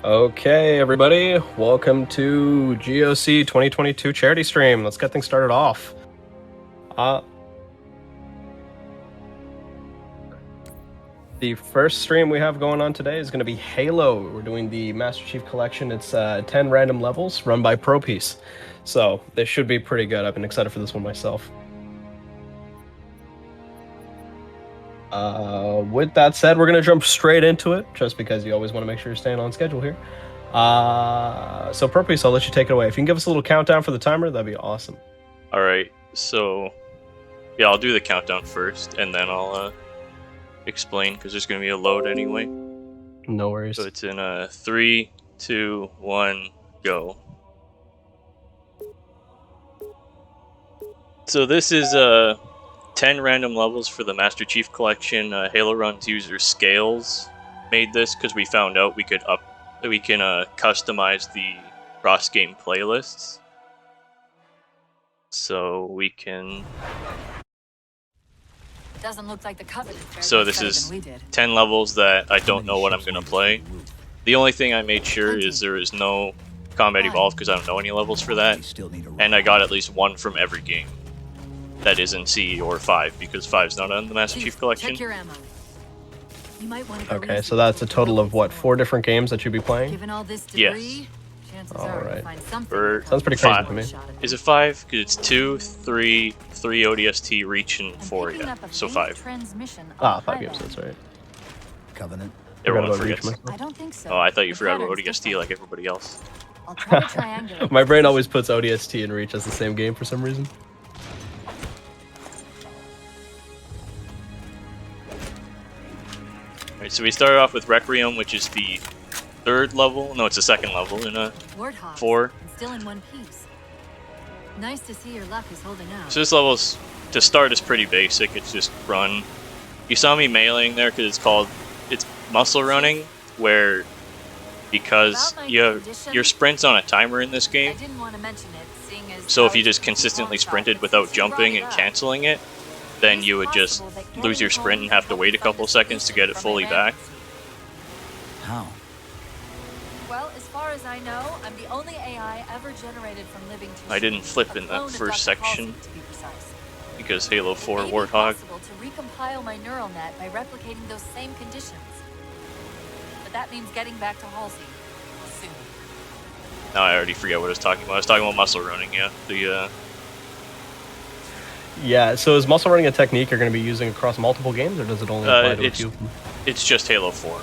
Okay, everybody, welcome to GOC 2022 charity stream. Let's get things started off. The first stream we have going on today is going to be Halo. We're doing the Master Chief Collection. It's 10 random levels run by ProPiece. So this should be pretty good. I've been excited for this one myself. With that said, we're going to jump straight into it, just because you always want to make sure you're staying on schedule here. So ProPiece, I'll let you take it away. If you can give us a little countdown for the timer, that'd be awesome. All right, so yeah, I'll do the countdown first, and then I'll explain, because there's going to be a load anyway. No worries. So it's in 3, 2, 1, go. So this is 10 random levels for the Master Chief Collection. Halo Run's user Scales made this because we found out we can customize the cross-game playlists. So we can. Doesn't look like the Covenant. So this is 10 levels that I don't know what I'm gonna play. The only thing I made sure is there is no Combat Evolved because I don't know any levels for that, and I got at least one from every game that isn't CE or 5 because 5's not on the Master Chief Collection. Check your ammo. You might want to go Okay, so that's a total of what, 4 different games that you'd be playing? Given all this debris, Yes. chances All are right. you'll find something Or Sounds pretty crazy five. to me. Is it 5? Because it's 2, 3, 3 ODST, Reach, and 4, yeah. So 5. 5 games, that's right. Covenant. Everyone Forgot about forgets. Reach I don't think so. Oh, I thought you The forgot about pattern's ODST different. like everybody else. I'll try to triangulate My the brain position. always puts ODST and Reach as the same game for some reason. Alright, so we started off with Requiem, which is the 3rd level. No, it's the 2nd level in a Warthog, 4. and still in one piece. Nice to see your luck is holding out. So this level's, to start, is pretty basic. It's just run. You saw me meleeing there because it's muscle running, where because you have your sprint's on a timer in this I game. didn't want to mention it, seeing as So if how you just it's consistently Warthog, sprinted but without since you brought jumping it and up, canceling it, then you would just lose your sprint and have to wait a couple seconds to get it fully back. How? Well, as far as I know, I'm the only AI ever generated from living tissue. I didn't flip in A that clone of first Dr. section Halsey, to be precise. because Halo 4 It may be Warthog. possible to recompile my neural net by replicating those same conditions. But that means getting back to Halsey soon. Now I already forget what I was talking about. I was talking about muscle running, yeah. Yeah, so is muscle running a technique you're going to be using across multiple games, or does it only apply to a it's few of them? It's just Halo 4. Oh,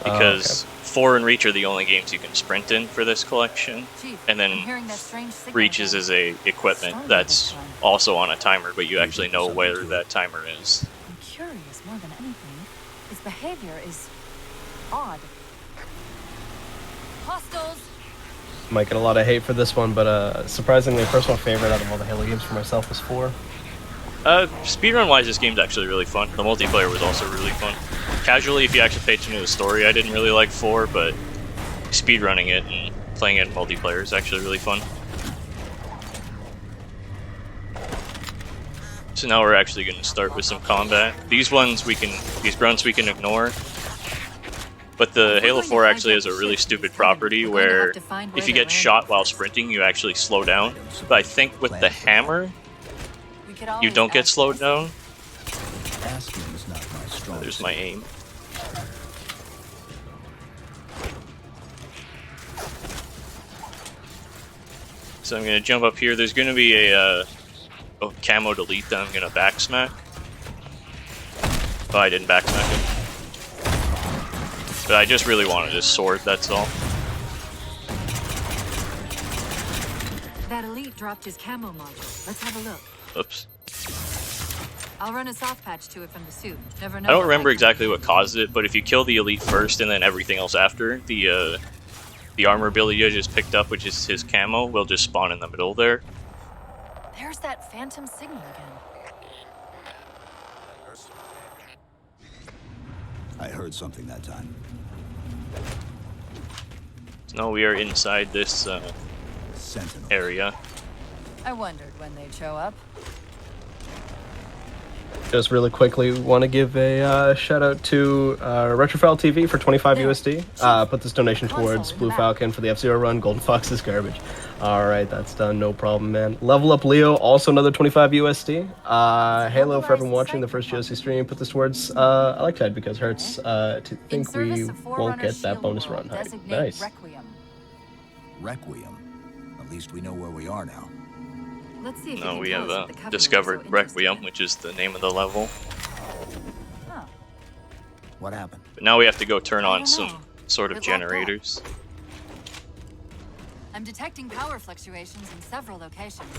Because 4 and Reach are the only games you can sprint in for this collection. Chief, And then I'm hearing that strange signal Reaches again. is a equipment Stronger that's this time. also on a timer, but you actually know where that timer is. I'm curious more than anything. Its behavior is odd. Hostiles! Might get a lot of hate for this one, but surprisingly, personal favorite out of all the Halo games for myself was 4. Speedrun wise, this game's actually really fun. The multiplayer was also really fun. Casually, if you actually pay attention to the story, I didn't really like 4, but speedrunning it and playing it in multiplayer is actually really fun. So now we're actually going to start with some combat. These grunts we can ignore. But the Halo 4 actually has a really stupid property where if you get shot while sprinting, you actually slow down. But I think with the hammer, We could you always don't get ask slowed this. down. Asking is not my strong There's suit. my aim. So I'm going to jump up here. There's going to be a camo delete that I'm going to backsmack. Oh, I didn't backsmack him. But I just really wanted his sword, that's all. That elite dropped his camo module. Let's have a look. Oops. I'll run a soft patch to it from the suit. Never know. I don't what remember might come. exactly what caused it, but if you kill the elite first and then everything else after, the armor ability I just picked up, which is his camo, will just spawn in the middle there. There's that phantom signal again. I heard something that time. So now we are inside this Sentinel. area. I wondered when they'd show up. Just really quickly, want to give a shout out to Retrofile TV for 25 USD. Put this donation towards Blue Falcon for the F-Zero run. Golden Fox is garbage. All right, that's done. No problem, man. Level Up Leo, also another 25 USD. Halo, for everyone watching the first GOC stream, put this towards I like that because Hurts to think we won't get that bonus run height. Nice. Requiem. At least we know where we are now. Let's see if No, you we can have tell us what the Covenant discovered was so interested Requiem, in. which is the name of the level. Huh. What happened? But now we have to go turn I on don't some know. sort of It locked up. generators. I'm detecting power fluctuations in several locations.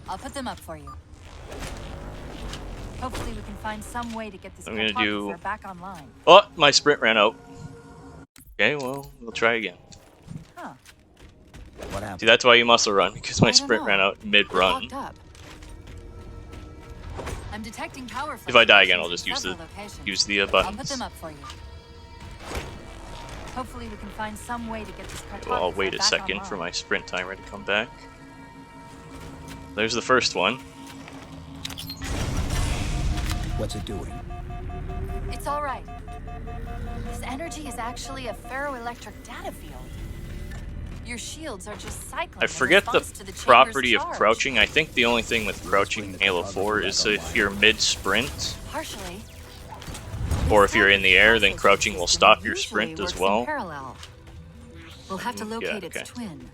I'll put them up for you. Hopefully we can find some way to get this I'm gonna do- cartographer back online. Oh, my sprint ran out. Okay, well, we'll try again. Huh. What happened? See, that's why you muscle run, because my I don't sprint know. ran out It mid-run. locked up. I'm detecting power If I die again, I'll fluctuations just in use several locations. use the I'll put buttons. them up for you. Hopefully we can find some way to get this cartographer Well, I'll wait a back second online. for my sprint timer to come back. There's the first one. What's it doing? It's all right. This energy is actually a ferroelectric data field. Your shields are just cycling. I in forget the response to the chamber's property of charge. crouching. I think the only thing with crouching in Halo 4 is if you're mid-sprint, Partially. or if you're in the air, then crouching will stop your sprint Usually as works in well. parallel. We'll have to Yeah, locate okay. its twin.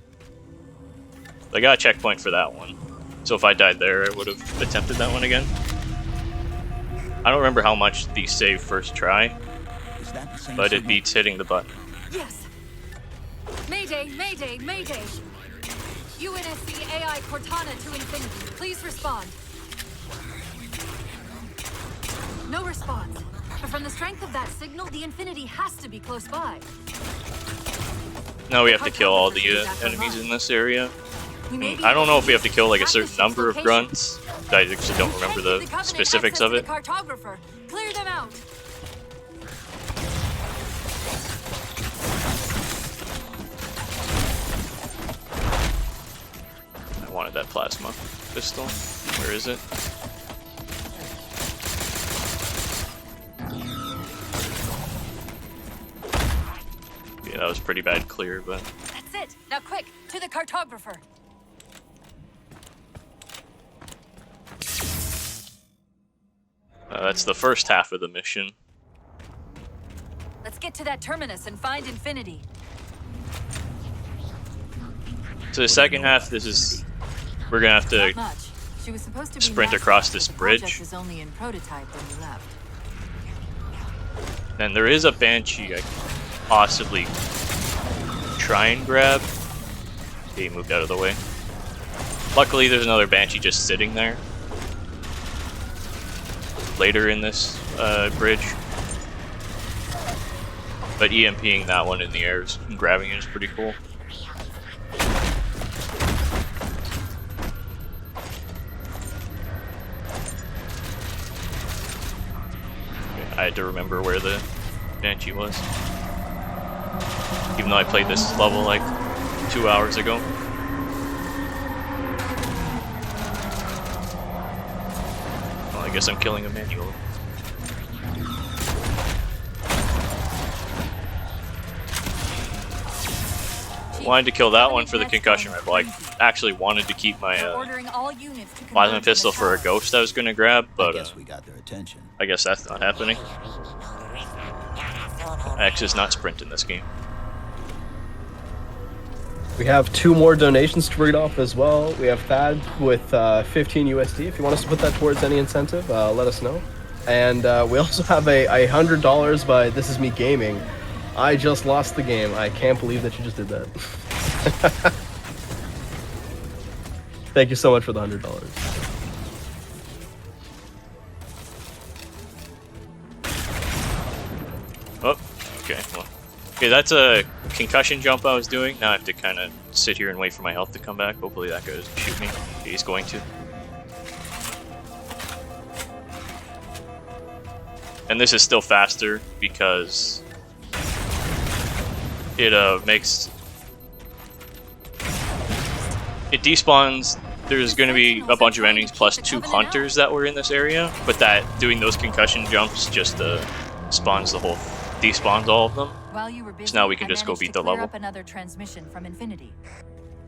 I got a checkpoint for that one. So if I died there, I would have attempted that one again. I don't remember how much these save first try, Is that the same but it signal? beats hitting the button. Yes. Mayday, Mayday, Mayday. UNSC AI Cortana to infinity. Please respond. No response. But from the strength of that signal, the infinity has to be close by. Now we have to kill all the enemies in this area. We may be I don't know if we have to able kill like a track certain the ship's number of location. grunts. I actually don't remember Can't the give Covenant specifics access of to it. the cartographer. Clear them out. I wanted that plasma pistol. Where is it? Yeah, that was pretty bad clear, but That's it. Now quick, to the cartographer. that's the first half of the mission. Let's get to that terminus and find infinity. So the second half, this is we're gonna have to Not much. She was supposed to be sprint massive, across but this the project bridge. was only in prototype when we left. and there is a banshee I can possibly try and grab. Okay, he moved out of the way. Luckily, there's another banshee just sitting there. Later in this bridge. But EMPing that one in the air and grabbing it is pretty cool. Okay, I had to remember where the banshee was. Even though I played this level like 2 hours ago. Well, I guess I'm killing a manual. Wanted to kill that one for the concussion rifle. I actually wanted to keep my Ordering all units to plasma converge in the pistol for a tower. ghost I was gonna grab, I but guess we got their attention. I guess that's not happening. X is not sprint in this game. We have 2 more donations to read off as well. We have Thad with 15 USD. If you want us to put that towards any incentive, let us know. And we also have a $100 by This Is Me Gaming. I just lost the game. I can't believe that you just did that. Thank you so much for the $100. Oh, okay. Well, okay, that's a concussion jump I was doing. Now I have to kind of sit here and wait for my health to come back. Hopefully that guy doesn't shoot me. He's going to. And this is still faster because it makes it despawns there's going to be a bunch of enemies plus 2 hunters that were in this area, but that doing those concussion jumps just spawns the whole, despawns all of them. While you were busy, So now we can I just go managed beat to the clear level. up another transmission from Infinity.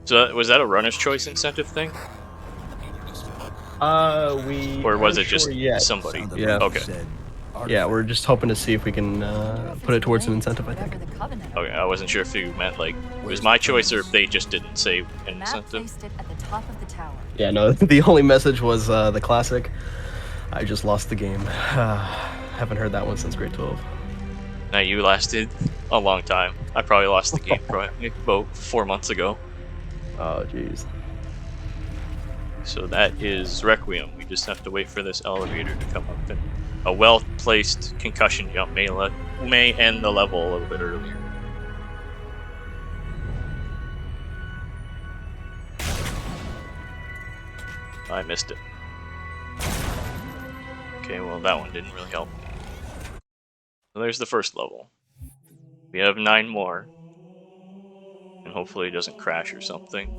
So was that a runner's choice incentive thing? We Or was aren't it just sure yet. somebody? Sounded Yeah. like you Okay. said Yeah, we're just hoping to see if we can put it towards an incentive, I think. Whatever the Covenant. Okay, I wasn't sure if you meant like it was my choice or if they just didn't say an The map incentive. placed it at the top of the tower. Yeah, no, the only message was the classic. I just lost the game. Haven't heard that one since grade 12. Now you lasted a long time. I probably lost the game probably about 4 months ago. Oh, jeez. So that is Requiem. We just have to wait for this elevator to come up, and a well-placed concussion jump may end the level a little bit earlier. I missed it. Okay, well that one didn't really help. So there's the first level. We have 9 more. And hopefully it doesn't crash or something.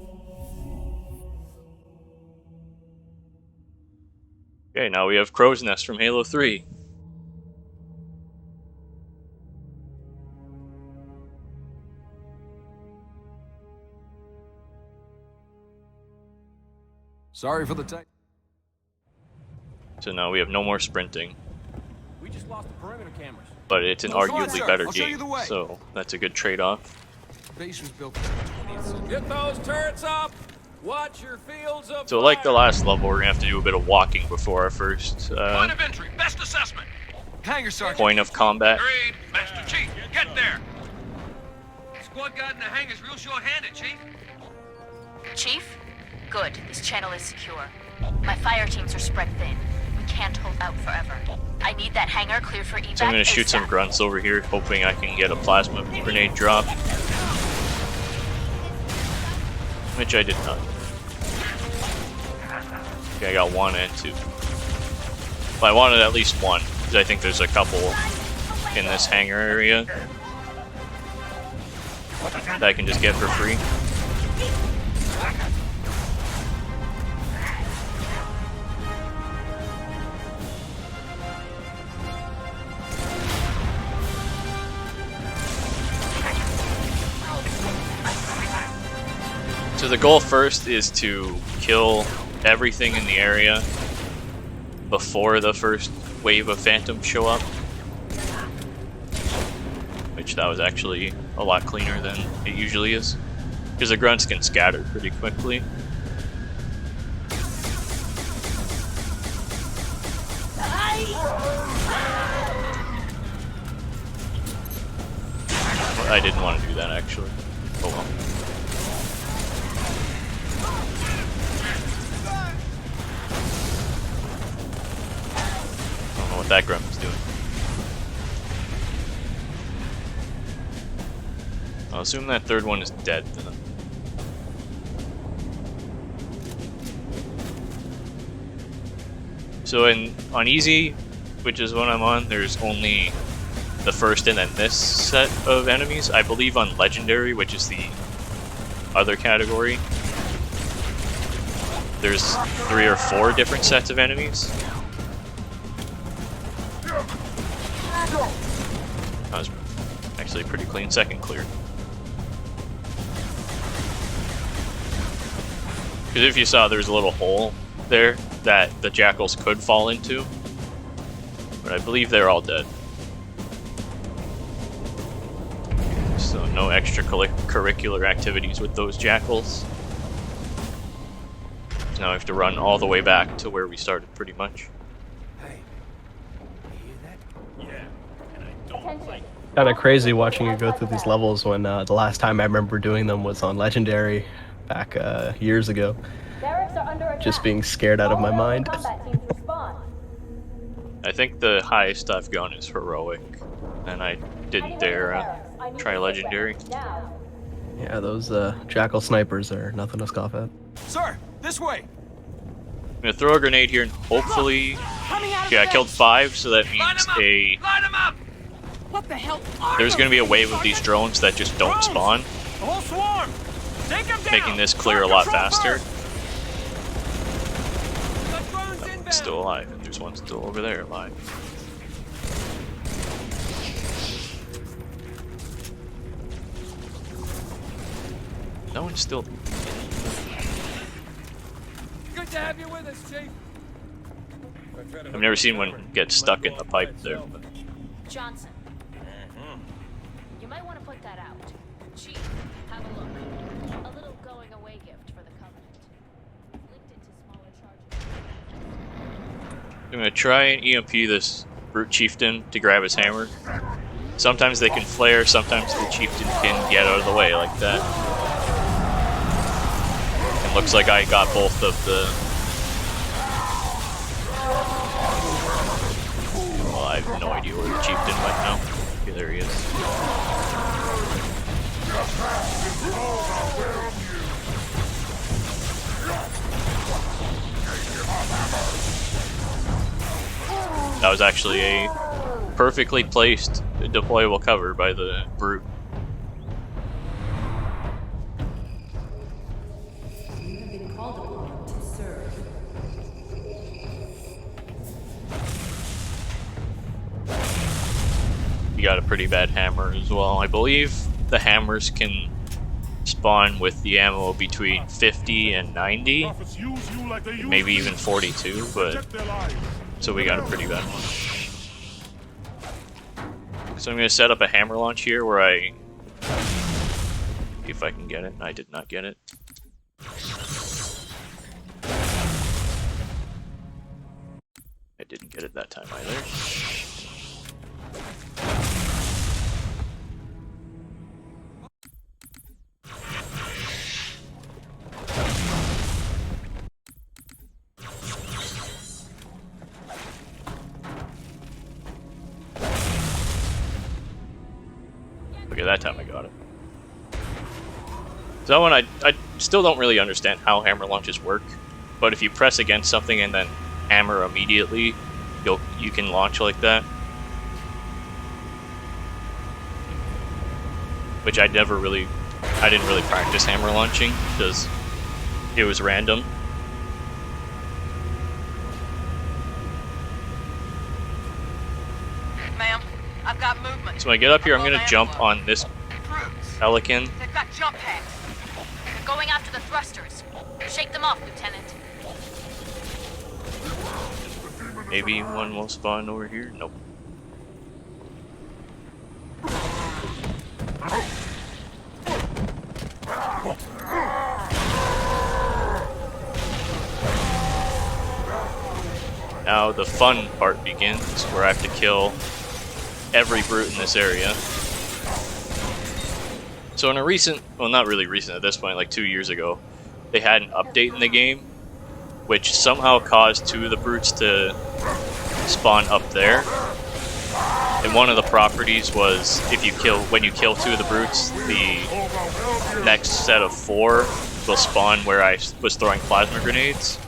Okay, now we have Crow's Nest from Halo 3. Sorry for the tech. So now we have no more sprinting. We just lost the perimeter cameras. But it's an Well, come on, arguably sir. better I'll show you game, the way. so that's a good trade-off. Base was built in the 20th century. Get those turrets up! Watch your fields of So like the last level, we're gonna have to do a bit of walking before our first Point of entry, best assessment. Hangar sergeant. point of combat. Agreed. Master Chief, get there. Squad guard in the hangar's real short-handed, Chief. Chief? Good. This channel is secure. My fire teams are spread thin. We can't hold out forever. I need that hangar cleared for evac. So I'm gonna shoot some ASAP. grunts over here, hoping I can get a plasma grenade drop. Which I did not. Okay, I got 1 and 2. But I wanted at least 1, because I think there's a couple in this hangar area that I can just get for free. So the goal first is to kill everything in the area before the first wave of phantoms show up. Which that was actually a lot cleaner than it usually is. Because the grunts can scatter pretty quickly. I didn't want to do that actually. Oh well. I don't know what that grunt was doing. I'll assume that third one is dead then. So on easy, which is what I'm on, there's only the first and then this set of enemies. I believe on legendary, which is the other category, there's 3 or 4 different sets of enemies. That was actually pretty clean. Second clear. Because if you saw, there's a little hole there that the jackals could fall into. But I believe they're all dead. So no extracurricular activities with those jackals. So now I have to run all the way back to where we started, pretty much. Hey, you hear that? Yeah, and I don't like Kind of crazy watching you go through these levels when the last time I remember doing them was on Legendary back years ago. Just being scared out of my mind. I think the highest I've gone is heroic, and I didn't dare try legendary. Yeah, those jackal snipers are nothing to scoff at. Sir, this way. I'm gonna throw a grenade here and hopefully. Okay, I killed 5, so that Line means 'em up! Line 'em up! What the hell? there's gonna be a wave of these drones that just don't spawn, The whole swarm! Take 'em down! making this clear a lot faster. one's still alive, and there's one still over there alive. No one's still. Good to have you with us, Chief. I've never seen one get stuck in the pipe there. Johnson. You might want to put that out. Chief, have a look. A little going away gift for the Covenant. Linked it to smaller charges. I'm gonna try and EMP this brute chieftain to grab his hammer. Sometimes they can flare, sometimes the chieftain can get out of the way like that. It looks like I got both of the... Well, I have no idea where the chieftain went now. Okay, there he is. That was actually a perfectly placed deployable cover by the brute. You got a pretty bad hammer as well. I believe the hammers can spawn with the ammo between 50 and 90, maybe even 42, but so we got a pretty bad one. So I'm going to set up a hammer launch here where I... See if I can get it. I did not get it. I didn't get it that time either. Okay, that time I got it. So when I still don't really understand how hammer launches work, but if you press against something and then hammer immediately, you can launch like that. Which I didn't really practice hammer launching because it was random. Ma'am, I've got movement. So when I get up here, I'm gonna jump on this pelican. They've got jump pads. They're going after the thrusters. Shake them off, Lieutenant. Maybe one will spawn over here. Nope. Now the fun part begins, where I have to kill every brute in this area. So in a recent, well not really recent at this point, like 2 years ago, they had an update in the game, which somehow caused 2 of the brutes to spawn up there. And one of the properties was when you kill 2 of the brutes, the next set of 4 will spawn where I was throwing plasma grenades.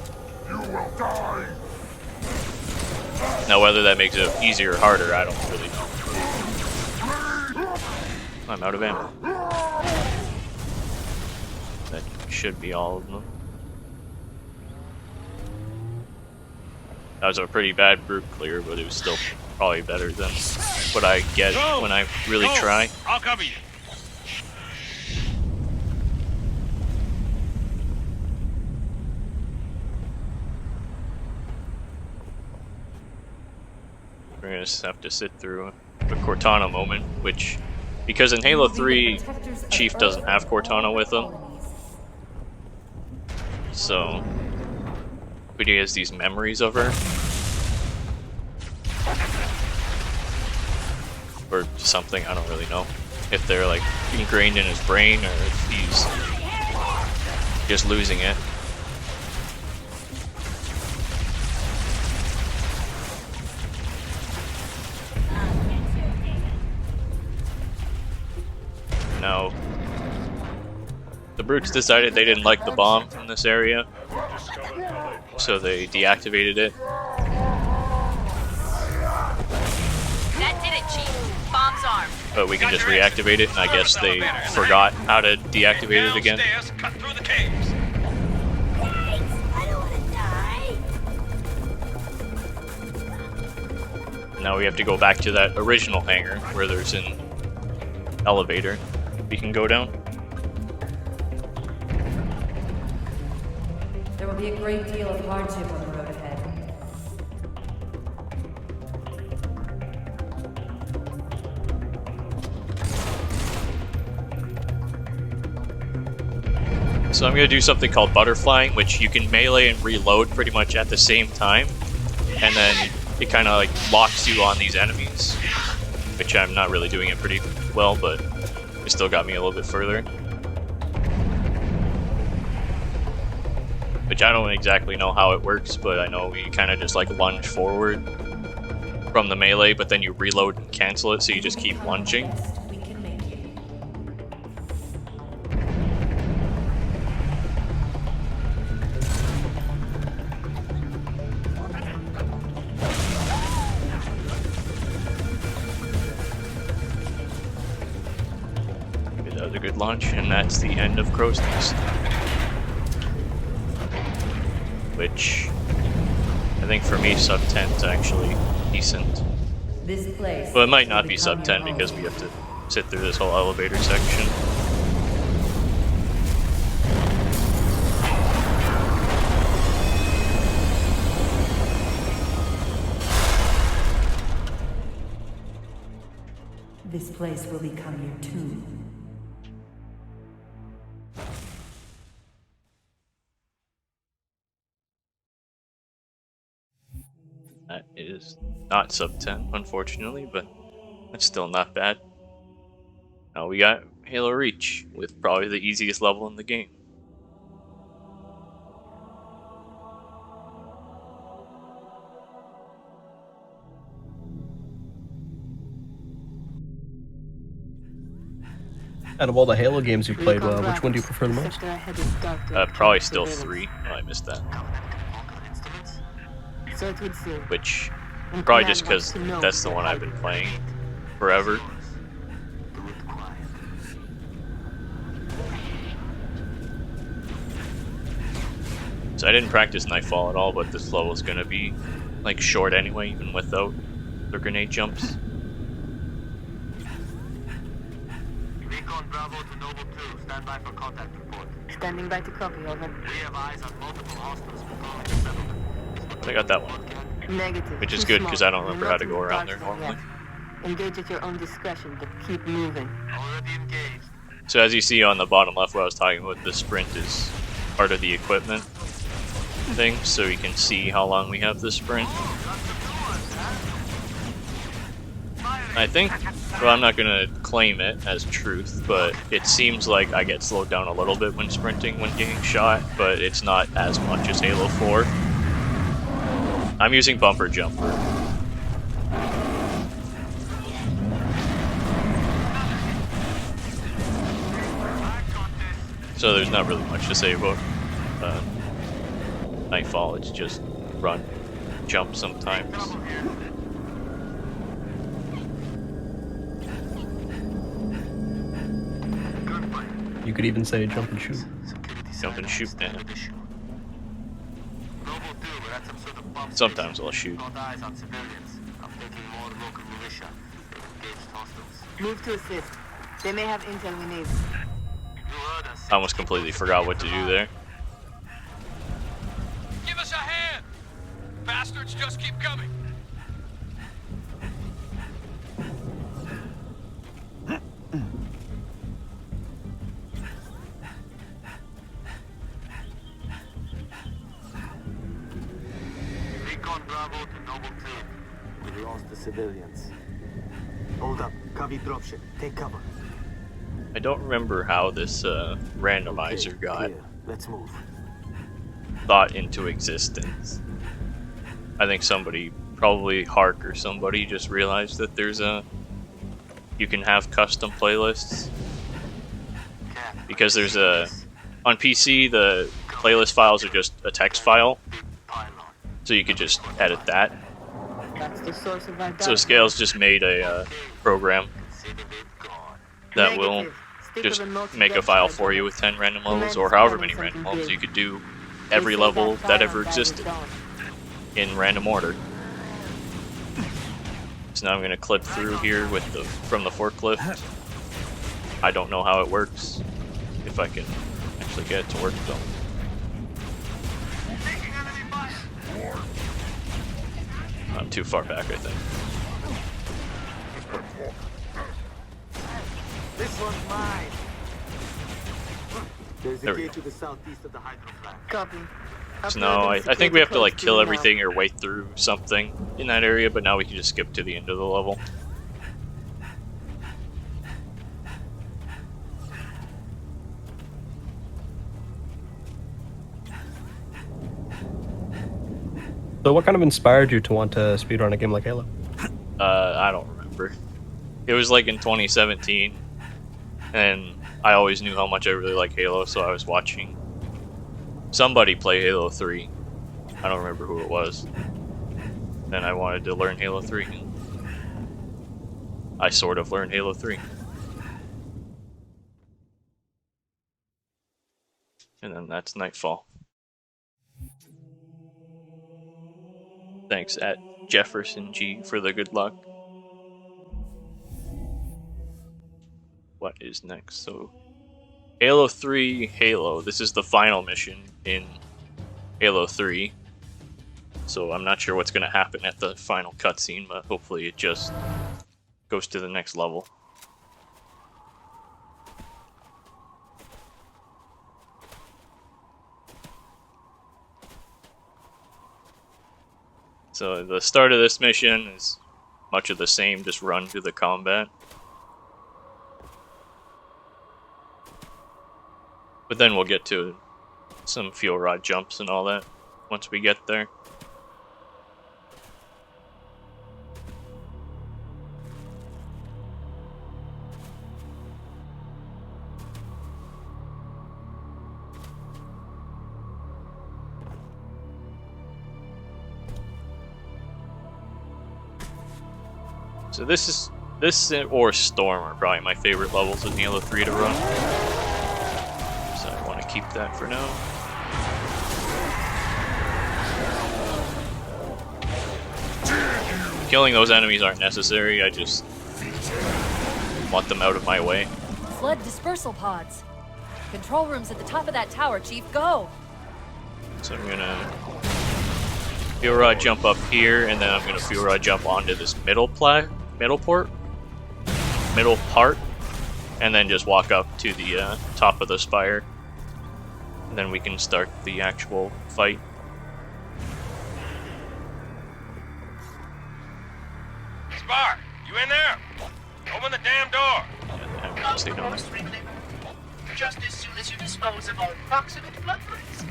Now whether that makes it easier or harder, I don't really know. I'm out of ammo. That should be all of them. That was a pretty bad brute clear, but it was still probably better than what I get when I really try. I'll cover you. We're gonna just have to sit through a Cortana moment, which, because in Halo 3, Chief doesn't have Cortana with him. So, but he has these memories of her. Or something, I don't really know. If they're like ingrained in his brain or if he's just losing it. Now, the brutes decided they didn't like the bomb in this area, so they deactivated it. That did it, Chief. Bomb's armed. But we can just reactivate it, and I guess they forgot how to deactivate it again. Downstairs, cut through the caves. Thanks. I don't want to die. now we have to go back to that original hangar where there's an elevator we can go down. There will be a great deal of hardship on the road ahead. So I'm going to do something called butterflying, which you can melee and reload pretty much at the same time. And then it kind of like locks you on these enemies, which I'm not really doing it pretty well, but it still got me a little bit further. Which I don't exactly know how it works, but I know we kind of just like lunge forward from the melee, but then you reload and cancel it, so you just keep lunging. We can make you. Okay, that was a good launch, and that's the end of Crow's Nest. Which I think for me sub 10 is actually decent. This place. But it might not be sub 10 because we have to sit through this whole elevator section. This place will become your tomb. That is not sub 10, unfortunately, but that's still not bad. Now we got Halo Reach, with probably the easiest level in the game. Out of all the Halo games you played, which one do you prefer the most? Probably still 3. Oh, I missed that. Which, probably just because that's the one I've been playing forever. So I didn't practice Nightfall at all, but this level is going to be like short anyway, even without the grenade jumps. Recon Bravo to Noble 2. Stand by for contact report. Standing by to copy, over. We have eyes on multiple hostiles patrolling the settlement. I got that one. Negative. Which is good because I don't remember how to go around there normally. Engage at your own discretion, but keep moving. Already engaged. So as you see on the bottom left where I was talking about, the sprint is part of the equipment thing, so you can see how long we have the sprint. I think, well, I'm not going to claim it as truth, but it seems like I get slowed down a little bit when sprinting when getting shot, but it's not as much as Halo 4. I'm using bumper jumper. So there's not really much to say about Nightfall. It's just run, jump sometimes. You could even say jump and shoot. Jump and shoot, man. Sometimes I'll shoot. Move to assist. They may have intel we need. I almost completely forgot what to do there. Give us a hand! Bastards just keep coming. Recon Bravo to Noble 2. We lost the civilians. Hold up. Copy dropship. Take cover. I don't remember how this randomizer Okay, got clear. Let's move. thought into existence. I think somebody, probably Hark or somebody, just realized that there's you can have custom playlists. Because there's on PC, the playlist files are just a text file. So you could just edit that. That's the source of our So Scales just made a program that will just make a file for you with 10 random levels, or however many random levels. You could do every level that ever existed in random order. So now I'm gonna clip through here with the from the forklift. I don't know how it works. If I can actually get it to work though. I'm too far back, I think. This one's mine. There's There a we gate go. to the southeast of the hydro plant. Copy. So now I think we have to like kill everything or wait through something in that area, but now we can just skip to the end of the level. So what kind of inspired you to want to speedrun a game like Halo? I don't remember. It was like in 2017, and I always knew how much I really like Halo, so I was watching somebody play Halo 3. I don't remember who it was. And I wanted to learn Halo 3. I sort of learned Halo 3. And then that's Nightfall. Thanks at Jefferson G for the good luck. What is next? So, Halo 3, Halo. This is the final mission in Halo 3. So I'm not sure what's going to happen at the final cutscene, but hopefully it just goes to the next level. So the start of this mission is much of the same, just run to the combat. But then we'll get to some fuel rod jumps and all that once we get there. So this or Storm are probably my favorite levels in Halo 3 to run. So I want to keep that for now. Killing those enemies aren't necessary, I just want them out of my way. Flood dispersal pods. Control room's at the top of that tower, Chief. Go! So I'm gonna fuel rod jump up here, and then I'm gonna fuel rod jump onto this middle part, and then just walk up to the top of the spire, and then we can start the actual fight. Spar, you in there? Open the damn door. Yeah, I'm gonna stay down there. Just as soon as you dispose of all proximate blood risk.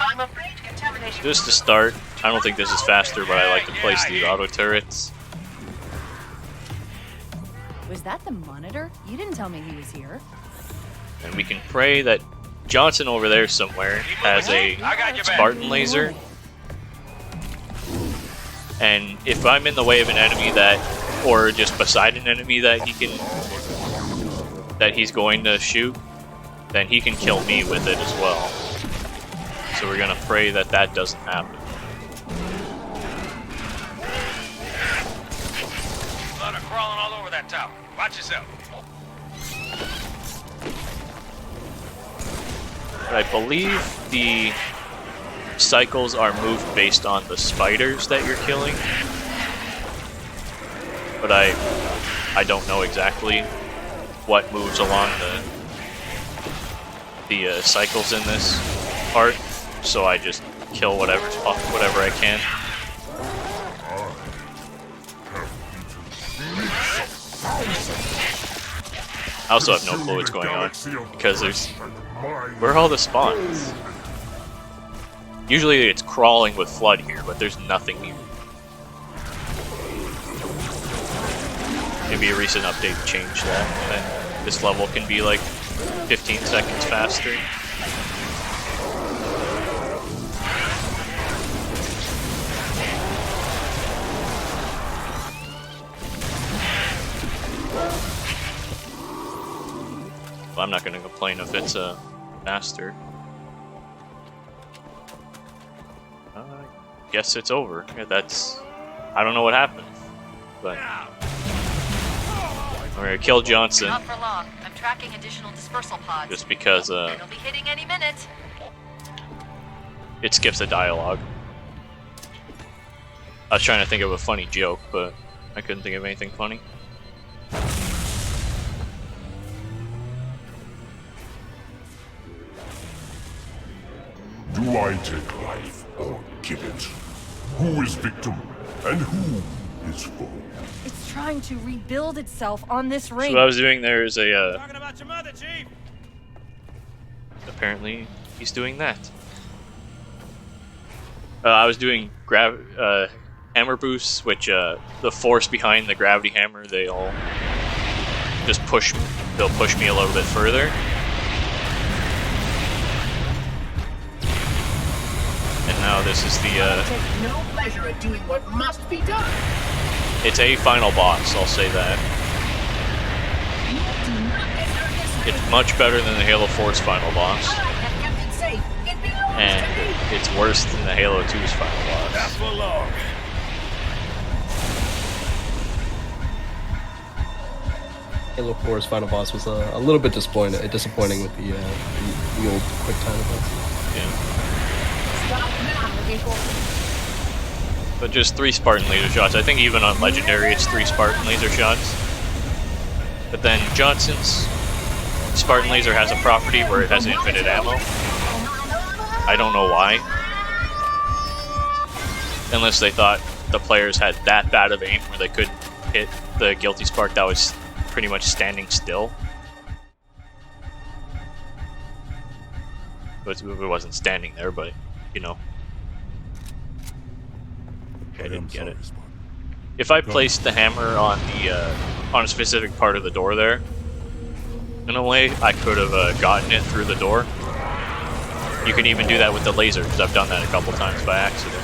I'm afraid contamination. Just to start, I don't think this is faster, but I like to place these auto turrets. Was that the Monitor? You didn't tell me he was here. And we can pray that Johnson over there somewhere has a Spartan laser. And if I'm in the way of an enemy that, or just beside an enemy that he's going to shoot, then he can kill me with it as well. So we're gonna pray that that doesn't happen. Blood are crawling all over that tower. Watch yourself. But I believe the cycles are moved based on the spiders that you're killing. But I don't know exactly what moves along the cycles in this part, so I just kill whatever I can. I also have no clue what's going on, because where are all the spawns? Usually it's crawling with flood here, but there's nothing here. Maybe a recent update changed that, and this level can be like 15 seconds faster. Well, I'm not going to complain if it's faster. Guess it's over. Yeah, I don't know what happened. but we're gonna kill Johnson. Not for long. I'm tracking additional dispersal pods. Just because They'll be hitting any minute. it skips the dialogue. I was trying to think of a funny joke, but I couldn't think of anything funny. Do I take life or give it? Who is victim and who is foe? It's trying to rebuild itself on this ring. So what I was doing there is a Talking about your mother, Chief. apparently he's doing that. I was doing hammer boosts, which the force behind the gravity hammer, they'll push me a little bit further. And now this is the Take no pleasure in doing what must be done. it's a final boss, I'll say that. You do not deserve this. It's much better than the Halo 4's final boss. I have kept it safe. It belongs And to me. it's worse than the Halo 2's final boss. Not for long. Halo 4's final boss was a little bit disappointing with the old quick time events. Yeah. Stop now, people. But just 3 Spartan laser shots. I think even on Legendary it's 3 Spartan laser shots. But then Johnson's Spartan laser has a property where it has infinite ammo. I don't know why. Unless they thought the players had that bad of aim where they couldn't hit the Guilty Spark that was pretty much standing still. But it wasn't standing there, but you know. I didn't get it. If I placed the hammer on the on a specific part of the door there, in a way, I could have gotten it through the door. You can even do that with the laser, because I've done that a couple times by accident.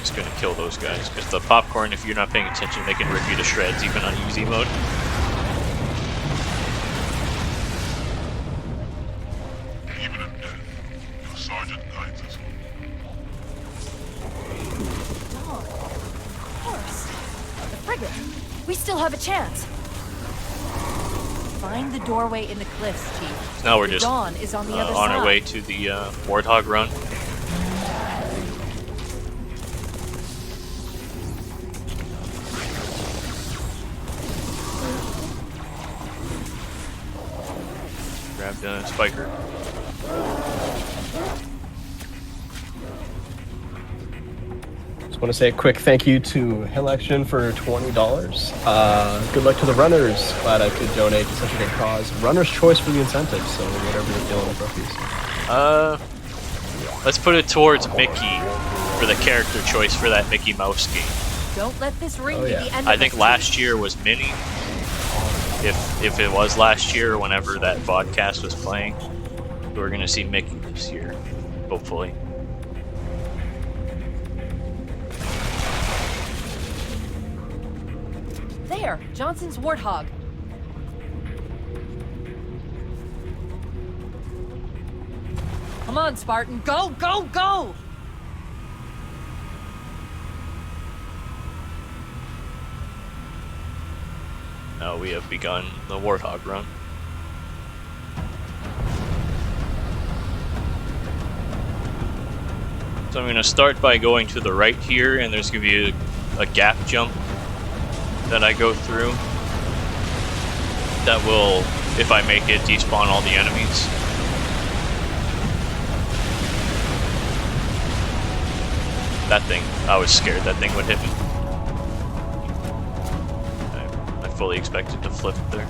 Just gonna kill those guys, because the popcorn, if you're not paying attention, they can rip you to shreds even on easy mode. Even in death, the sergeant guides us. Of course. The frigate. We still have a chance. Find the doorway in the cliffs, Chief. Now we're just Dawn is on the other on side. our way to the Warthog run. Grabbed a spiker. Just want to say a quick thank you to Hill Action for $20. Good luck to the runners. Glad I could donate to such a good cause. Runner's choice for the incentive, so whatever you're feeling with ProPiece. Let's put it towards Mickey for the character choice for that Mickey Mouse game. Don't let this ring be yeah. the end I of think us, last year was Minnie. If it was last year, whenever that vodcast was playing, we're gonna see Mickey this year, hopefully. There, Johnson's Warthog. Come on, Spartan. Go, go, go! Now we have begun the Warthog run. So I'm gonna start by going to the right here, and there's gonna be a gap jump that I go through. That will, if I make it, despawn all the enemies. That thing, I was scared that thing would hit me. I fully expected to flip there.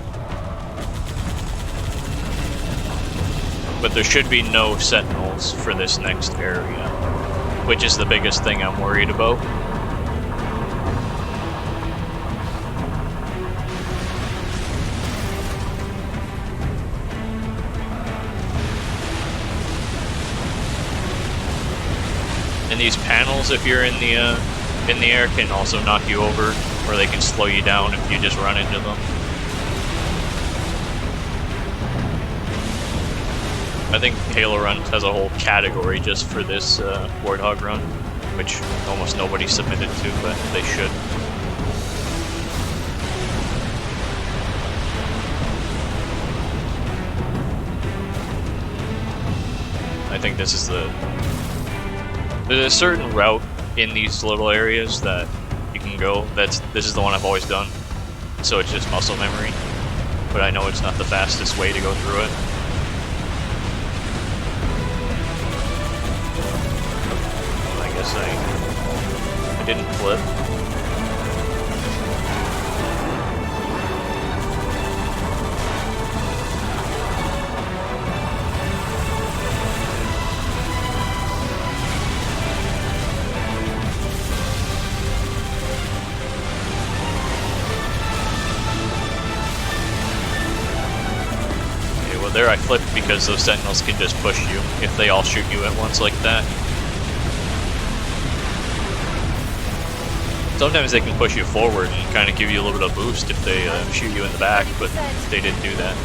But there should be no sentinels for this next area, which is the biggest thing I'm worried about. And these panels, if you're in the air, can also knock you over, or they can slow you down if you just run into them. I think Halo Run has a whole category just for this Warthog run. which almost nobody submitted to, but they should. I think this is there's a certain route in these little areas that you can go. This is the one I've always done, so it's just muscle memory. But I know it's not the fastest way to go through it. I guess I didn't flip. There I flipped because those sentinels can just push you if they all shoot you at once like that. Sometimes they can push you forward and kind of give you a little bit of boost if they shoot you in the back, but they didn't do that.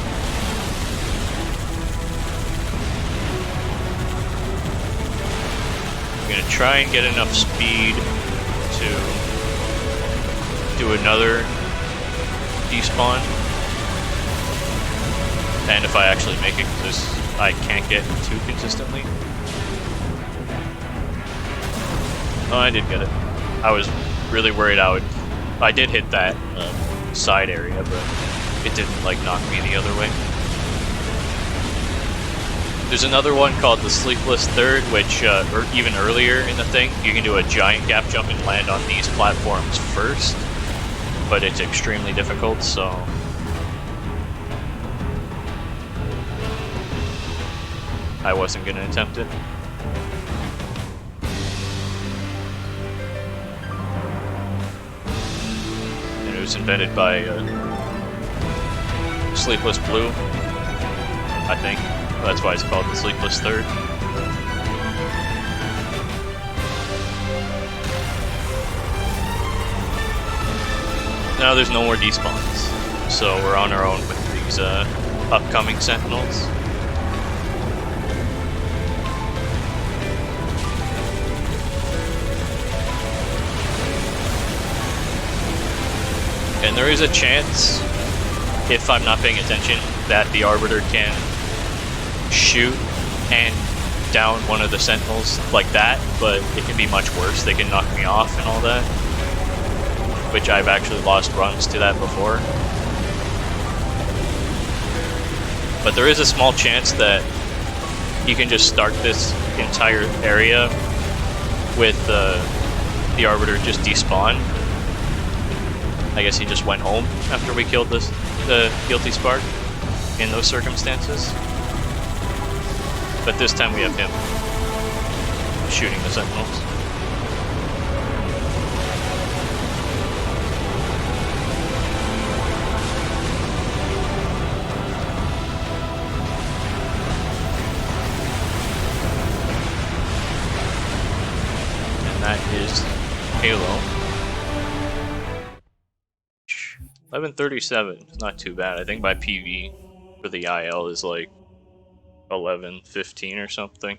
I'm gonna try and get enough speed to do another despawn. And if I actually make it, because I can't get too consistently. Oh, I did get it. I was really worried I did hit that side area, but it didn't like knock me the other way. There's another one called the Sleepless Third, which, or even earlier in the thing, you can do a giant gap jump and land on these platforms first, but it's extremely difficult, so... I wasn't going to attempt it. And it was invented by Sleepless Blue, I think. That's why it's called the Sleepless Third. Now there's no more despawns, so we're on our own with these upcoming sentinels. And there is a chance, if I'm not paying attention, that the Arbiter can shoot and down one of the Sentinels like that, but it can be much worse. They can knock me off and all that, which I've actually lost runs to that before. But there is a small chance that you can just start this entire area with the Arbiter just despawn. I guess he just went home after we killed the Guilty Spark in those circumstances. But this time we have him shooting the Sentinels. And that is Halo. 1137, it's not too bad. I think my PV for the IL is like 1115 or something.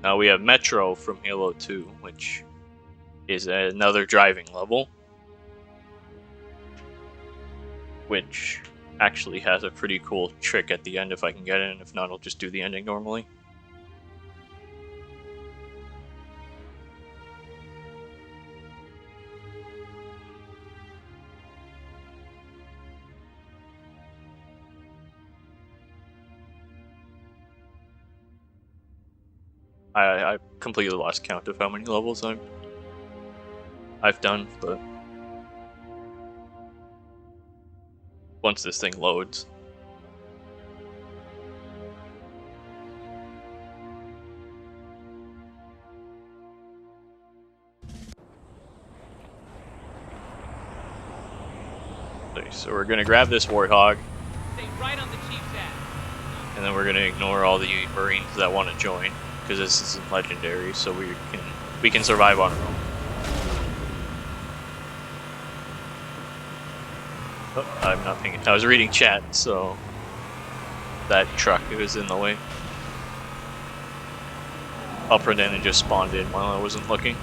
Now we have Metro from Halo 2, which is another driving level, which actually has a pretty cool trick at the end if I can get it, and if not, I'll just do the ending normally. I completely lost count of how many levels I've done, but once this thing loads. Okay, so we're gonna grab this Warthog. Stay right on the Chief's ass. And then we're gonna ignore all the Marines that want to join, because this isn't legendary, so we can survive on our own. Oh, I'm not paying attention. I was reading chat, so that truck was in the way. upper then and just spawned in while I wasn't looking.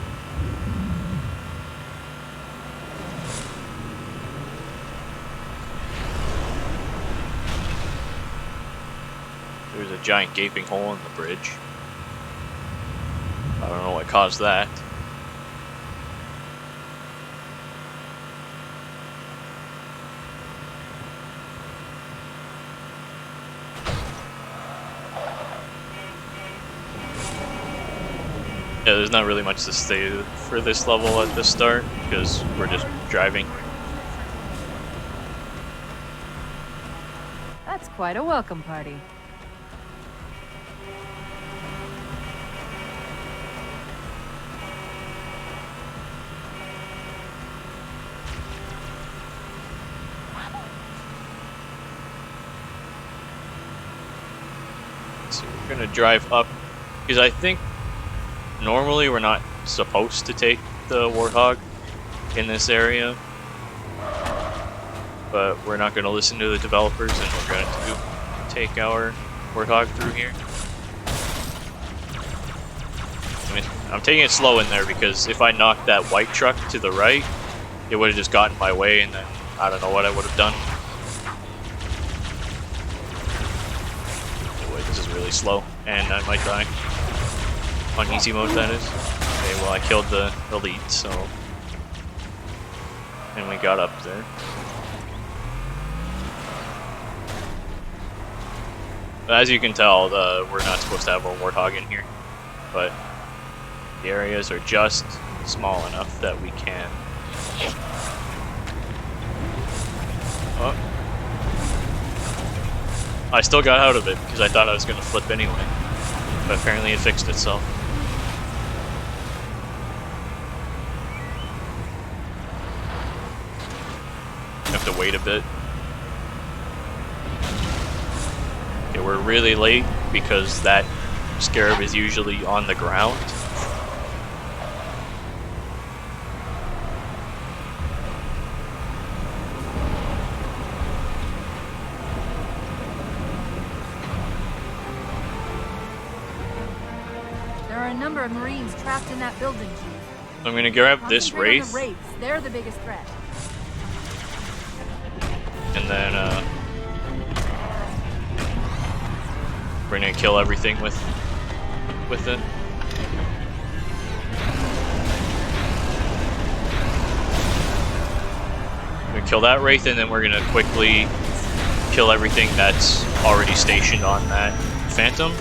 There's a giant gaping hole in the bridge. I don't know what caused that. Yeah, there's not really much to say for this level at the start, because we're just driving. That's quite a welcome party. So we're gonna drive up, because I think normally we're not supposed to take the Warthog in this area, but we're not going to listen to the developers and we're going to take our Warthog through here. I mean, I'm taking it slow in there because if I knocked that white truck to the right, it would have just gotten my way and then I don't know what I would have done. Anyway, this is really slow and I might die. On easy mode, that is. Okay, well I killed the lead, so... And we got up there. As you can tell, we're not supposed to have a Warthog in here. But the areas are just small enough that we can... Oh. I still got out of it because I thought I was going to flip anyway. But apparently it fixed itself. Have to wait a bit. Okay, we're really late because that Scarab is usually on the ground. There are a number of Marines trapped in that building, Chief. I'm gonna grab this Concentrate on Wraith. the Wraiths. They're the biggest threat. And then we're gonna kill everything with it. We're gonna kill that Wraith and then we're gonna quickly kill everything that's already stationed on that Phantom.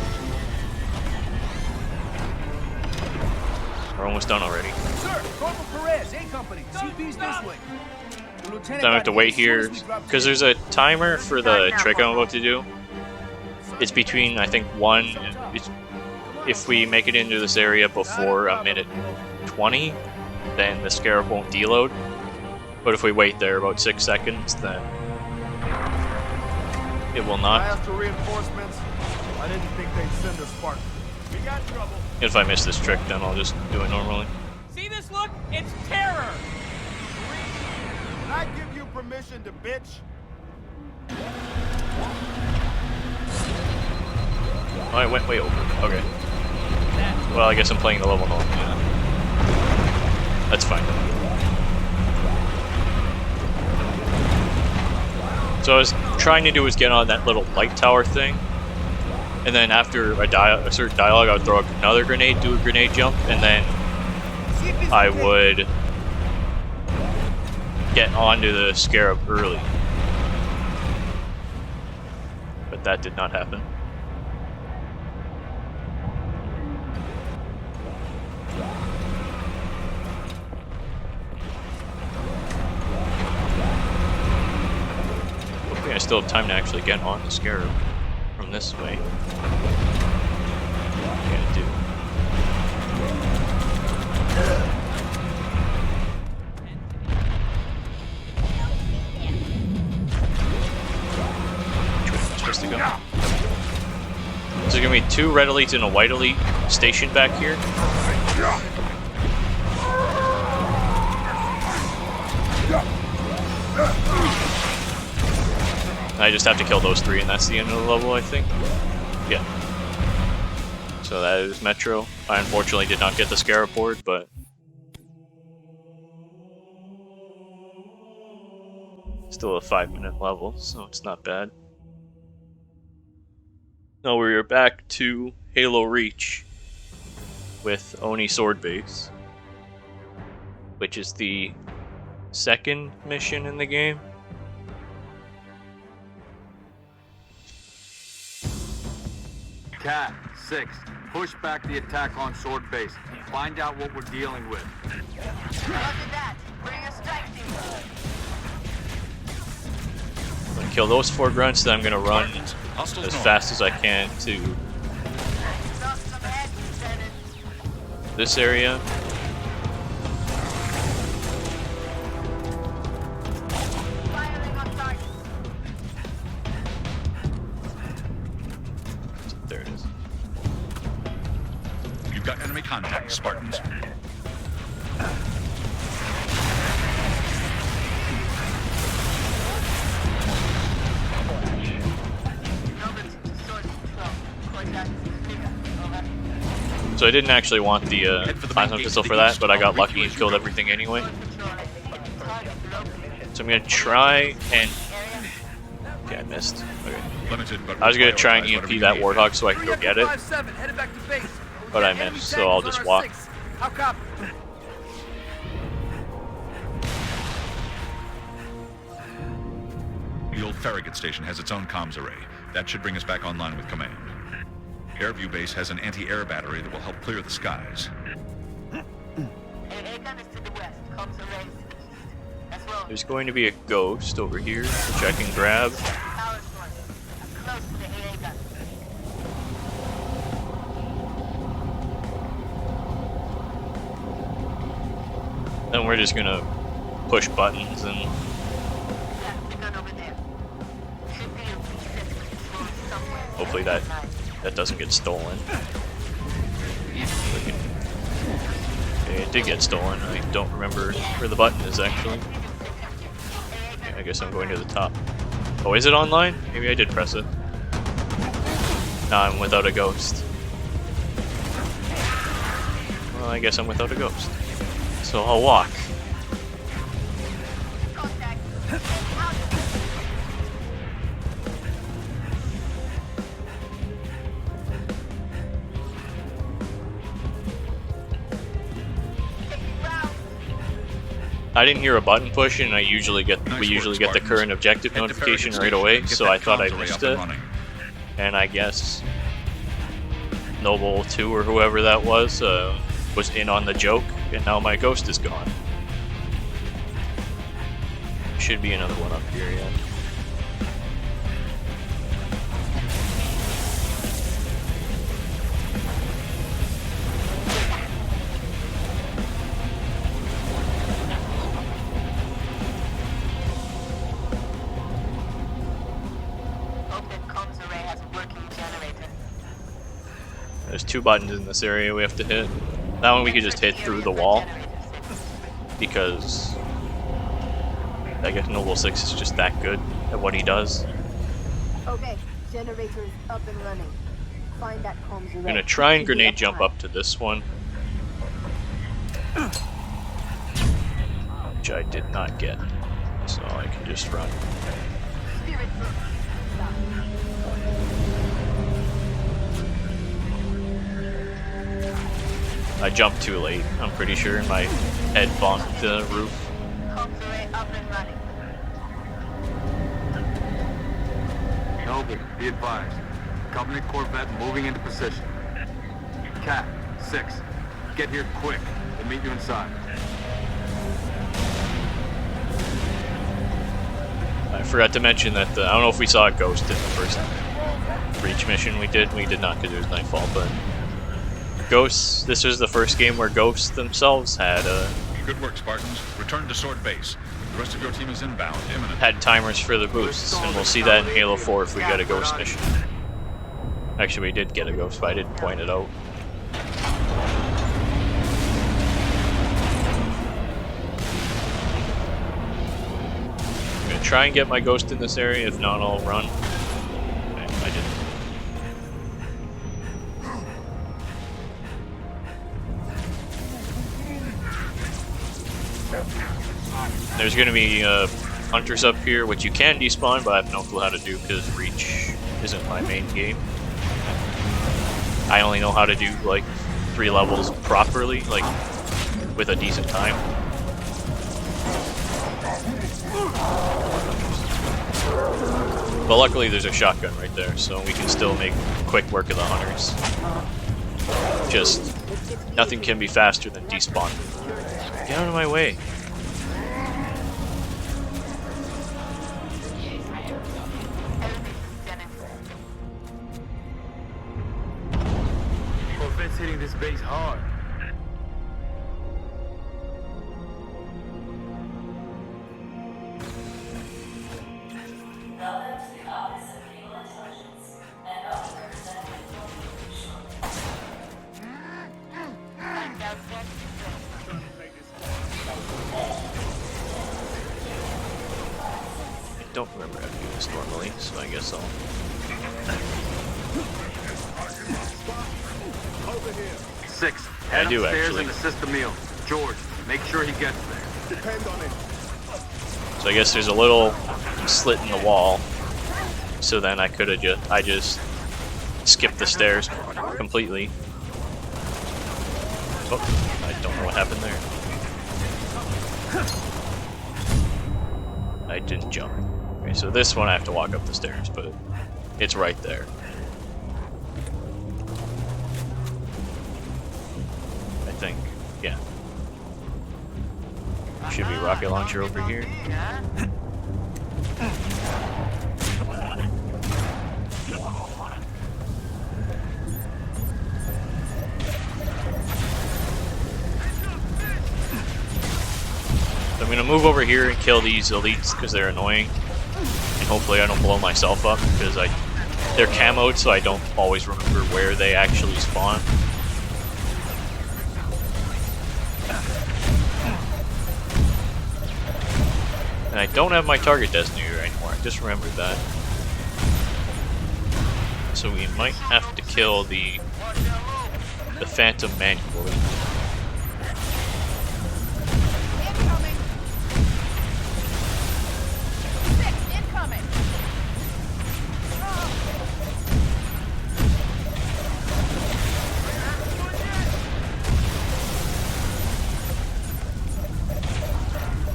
We're almost done already. Sir, Corporal Perez, A Company, CP's this way. Then I have to wait here because there's a timer for the trick I'm about to do. It's between, I think, if we make it into this area before a minute 20, then the Scarab won't deload. But if we wait there about 6 seconds, then it will not. I asked for reinforcements. I didn't think they'd send a spark. We got trouble. If I miss this trick, then I'll just do it normally. See this look? It's terror! Can I give you permission to bitch? Oh, I went way over. Okay. Well, I guess I'm playing the level normally. That's fine. So what I was trying to do was get on that little light tower thing. And then after a certain dialogue, I would throw another grenade, do a grenade jump, and then I would get onto the Scarab early. But that did not happen. Hopefully I still have time to actually get on the Scarab from this way. Yeah, I do. Which way am I supposed to go? So there's gonna be 2 red elites and a white elite stationed back here. I just have to kill those 3 and that's the end of the level, I think. Yeah. So So that is Metro. I unfortunately did not get the Scarab board, but still a 5-minute level, so it's not bad. Now we're back to Halo Reach with Oni Sword Base, which is the second mission in the game. Cat 6, push back the attack on Sword Base. Find out what we're dealing with. Roger that. Bring a strike team. I'm gonna kill those 4 grunts, then I'm gonna run as fast as I can to this area. Firing on target. There it is. You've got enemy contact, Spartans. So I didn't actually want the plasma pistol for that, but I got lucky and killed everything anyway. So I'm gonna try and... Okay, I missed. Okay. I was gonna try and EMP that Warthog so I can go get it, but I missed, so I'll just walk. The old Farragut station has its own comms array. That should bring us back online with command. Airview Base has an anti-air battery that will help clear the skies. There's going to be a ghost over here, which I can grab. Then we're just gonna push buttons and hopefully that doesn't get stolen. Okay, it did get stolen. I don't remember where the button is actually. Okay, I guess I'm going to the top. Oh, is it online? Maybe I did press it. Nah, I'm without a ghost. Well, I guess I'm without a ghost. So I'll walk. I didn't hear a button push, and we usually get the current objective notification right away, so I thought I missed it. And I guess Noble 2 or whoever that was in on the joke, and now my ghost is gone. Should be another one up here, yeah. There's 2 buttons in this area we have to hit. That one we could just hit through the wall, because I guess Noble 6 is just that good at what he does. Okay, generator is up and running. Find that comms array. I'm gonna try and grenade jump up to this one, which I did not get, so I can just run. I jumped too late, I'm pretty sure, and my head bonked the roof. Noble, be advised. Covenant Corvette moving into position. Cat 6, get here quick. We'll meet you inside. I forgot to mention that I don't know if we saw a ghost in the first Reach mission we did. We did not because it was nightfall, but ghosts. This was the first game where ghosts themselves had Good work, Spartans. Return to Sword Base. The rest of your team is inbound, imminent. Had timers for the boosts, and we'll see that in Halo 4 if we get a ghost mission. Actually, we did get a ghost, but I didn't point it out. I'm gonna try and get my ghost in this area. If not, I'll run. Okay, I didn't. There's gonna be hunters up here, which you can despawn, but I have no clue how to do because Reach isn't my main game. I only know how to do like 3 levels properly, like with a decent time. But luckily there's a shotgun right there, so we can still make quick work of the hunters. Just nothing can be faster than despawn. Get out of my way. Corvette's hitting this base hard. I don't remember how to do this normally, so I guess I'll... Over here. 6. I Head do, upstairs actually. and assist Emil. George, make sure he gets there. Depend on it. So I guess there's a little slit in the wall. So then I could have just skipped the stairs completely. Oh, I don't know what happened there. I didn't jump. Okay, so this one I have to walk up the stairs, but it's right there. I think, yeah. Should be rocket launcher over here. So I'm gonna move over here and kill these elites because they're annoying, and hopefully I don't blow myself up because they're camoed, so I don't always remember where they actually spawn. And I don't have my target designator anymore, I just remembered that. So we might have to kill the Phantom manually. Incoming. 6 incoming.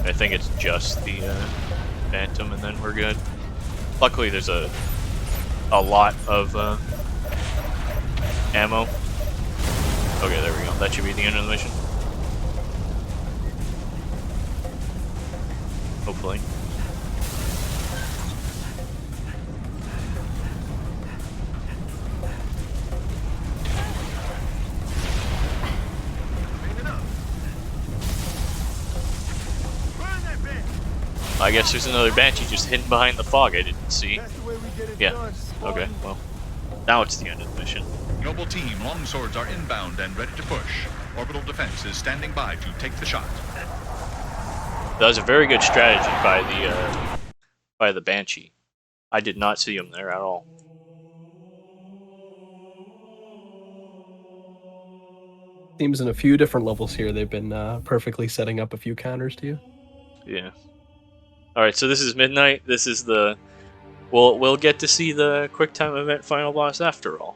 I think it's just the Phantom and then we're good. Luckily there's a lot of ammo. Okay, there we go. That should be the end of the mission. Hopefully. I guess there's another Banshee just hidden behind the fog I didn't see. Yeah. Okay, well. Now it's the end of the mission. Noble team, longswords are inbound and ready to push. Orbital defense is standing by to take the shot. That was a very good strategy by the Banshee. I did not see him there at all. Seems in a few different levels here they've been perfectly setting up a few counters to you. Yeah. Alright, so this is midnight. This is the... We'll get to see the QuickTime event final boss after all.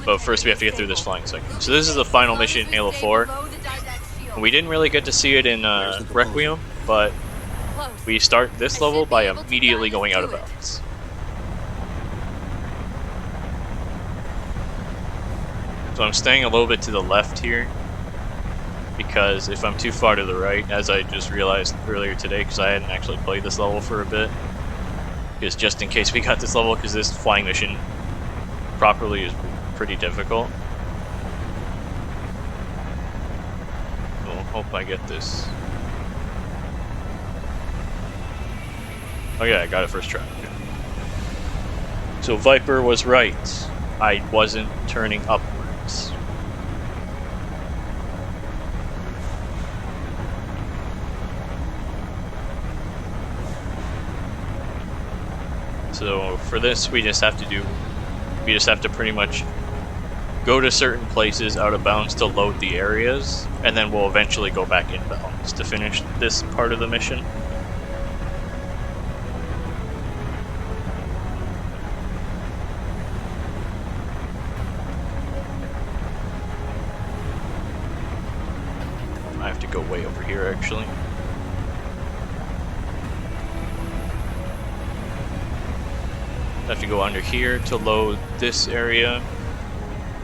But first we have to get through this flying segment. So this is the final mission in Halo 4. We didn't really get to see it in Requiem, but we start this level by immediately going out of bounds. So I'm staying a little bit to the left here, because if I'm too far to the right, as I just realized earlier today, because I hadn't actually played this level for a bit, because just in case we got this level, because this flying mission properly is pretty difficult. We'll hope I get this. Oh yeah, I got it first try. Okay. So Viper was right. I wasn't turning upwards. So for this, we just have to pretty much go to certain places out of bounds to load the areas, and then we'll eventually go back inbounds to finish this part of the mission. I have to go way over here, actually. I have to go under here to load this area.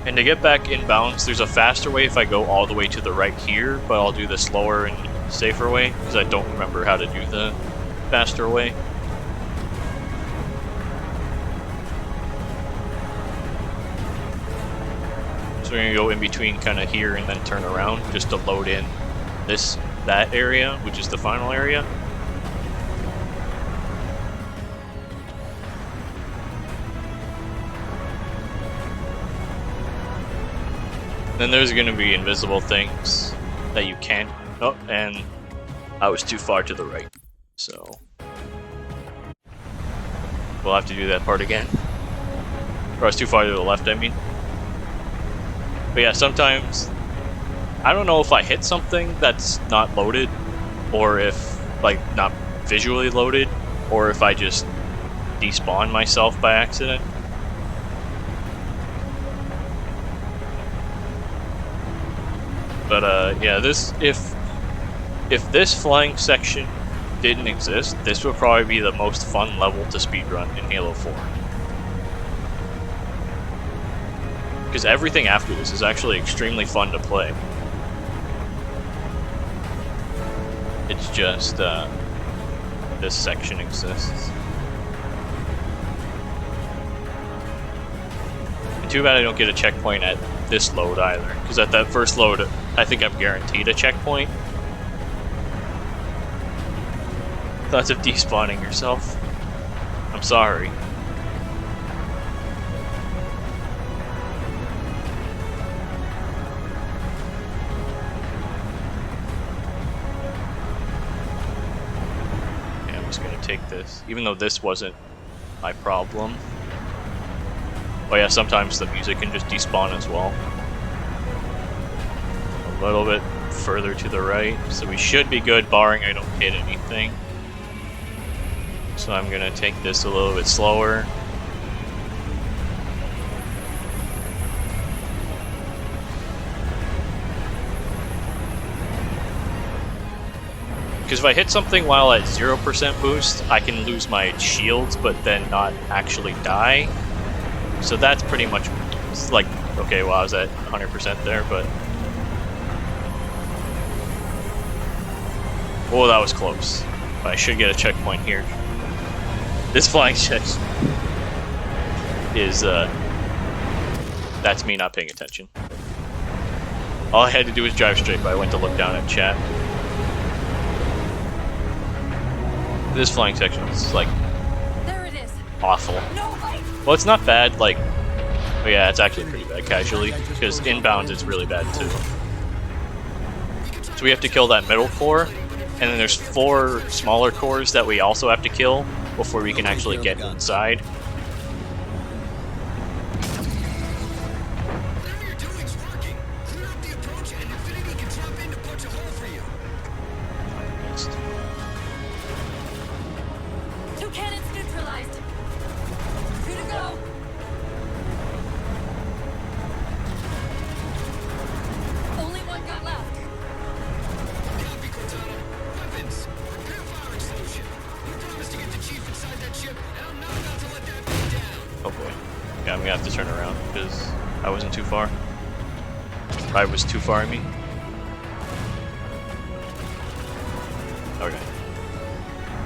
And to get back inbounds, there's a faster way if I go all the way to the right here, but I'll do the slower and safer way, because I don't remember how to do the faster way. So we're going to go in between kind of here and then turn around, just to load in that area, which is the final area. Then there's going to be invisible things that you can't... Oh, and I was too far to the right, so we'll have to do that part again. Or I was too far to the left, I mean. But yeah, sometimes I don't know if I hit something that's not loaded, or if, like, not visually loaded, or if I just despawn myself by accident. But yeah, if this flying section didn't exist, this would probably be the most fun level to speedrun in Halo 4. Because everything after this is actually extremely fun to play. It's just this section exists. And too bad I don't get a checkpoint at this load either, because at that first load I think I'm guaranteed a checkpoint. Thoughts of despawning yourself? I'm sorry. Yeah, I'm just gonna take this, even though this wasn't my problem. Oh yeah, sometimes the music can just despawn as well. A little bit further to the right, so we should be good, barring I don't hit anything. So I'm gonna take this a little bit slower. Because if I hit something while at 0% boost, I can lose my shields, but then not actually die. So that's pretty much, like, okay, well I was at 100% there, but... Oh, that was close. But I should get a checkpoint here. This flying check is, that's me not paying attention. All I had to do was drive straight, but I went to look down at chat. This flying section is, like, There it is. awful. No, wait. Well, it's not bad, like... Oh yeah, it's actually pretty bad casually, because inbounds it's really bad too. So we have to kill that middle core, and then there's 4 smaller cores that we also have to kill before we can actually get inside. Two cannons neutralized. 2 to go. Only 1 got left. Oh boy. Yeah, I'm gonna have to turn around, because I wasn't too far. I was too far, I mean. Okay.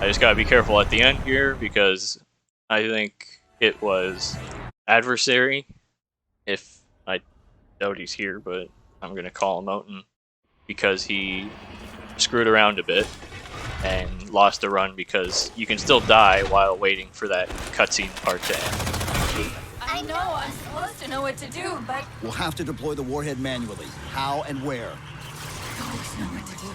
I just gotta be careful at the end here, because I think it was adversary. If I doubt he's here, but I'm gonna call him out, and because he screwed around a bit and lost a run, because you can still die while waiting for that cutscene part to end. I know I'm supposed to know what to do, but We'll have to deploy the warhead manually. How and where? I always know what to do.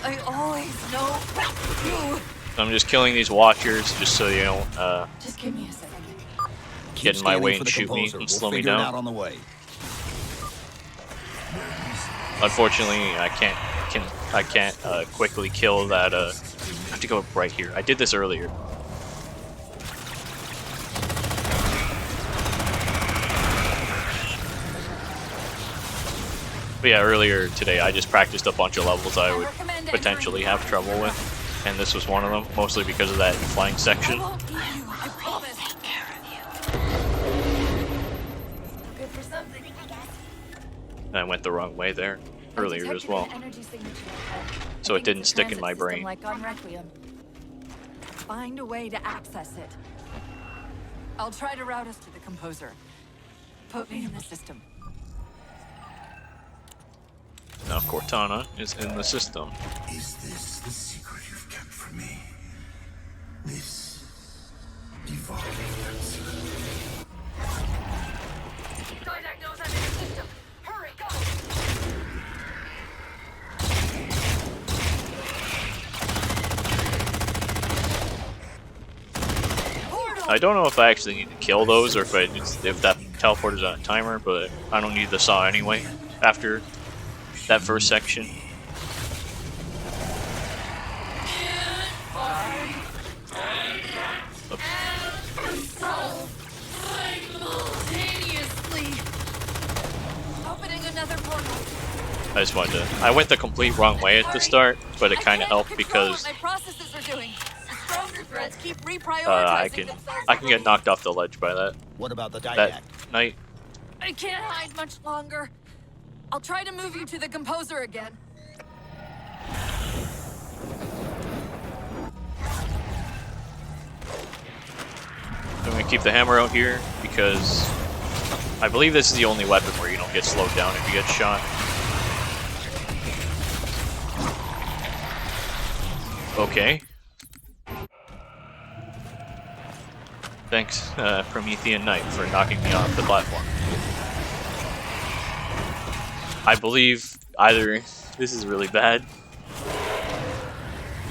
I always know what to do. So I'm just killing these watchers just so you don't Just give me a second. get in my Scanning way for and the shoot me composer. and We'll slow me figure it down. out on the way. Unfortunately, I can't quickly kill that. I have to go right here. I did this earlier. But yeah, earlier today I just practiced a bunch of levels I would potentially have trouble with, and this was one of them, mostly because of that flying section. I went the wrong way there earlier as well, so it didn't stick in my brain. Find a way to access it. I'll try to route us to the composer. Put me in the system. Now Cortana is in the system. Is this the secret you've kept from me? This evolved cancer. Didac knows I'm in the system. Hurry, go! I don't know if I actually need to kill those or if that teleporter's on a timer, but I don't need the saw anyway after that first section. I just wanted to. I went the complete wrong way at the start, but it kind of helped because I can get knocked off the ledge by that. What about the that night? I can't hide much longer. I'll try to move you to the composer again. I'm gonna keep the hammer out here because I believe this is the only weapon where you don't get slowed down if you get shot. Okay. Thanks, Promethean Knight, for knocking me off the platform. I believe either this is really bad.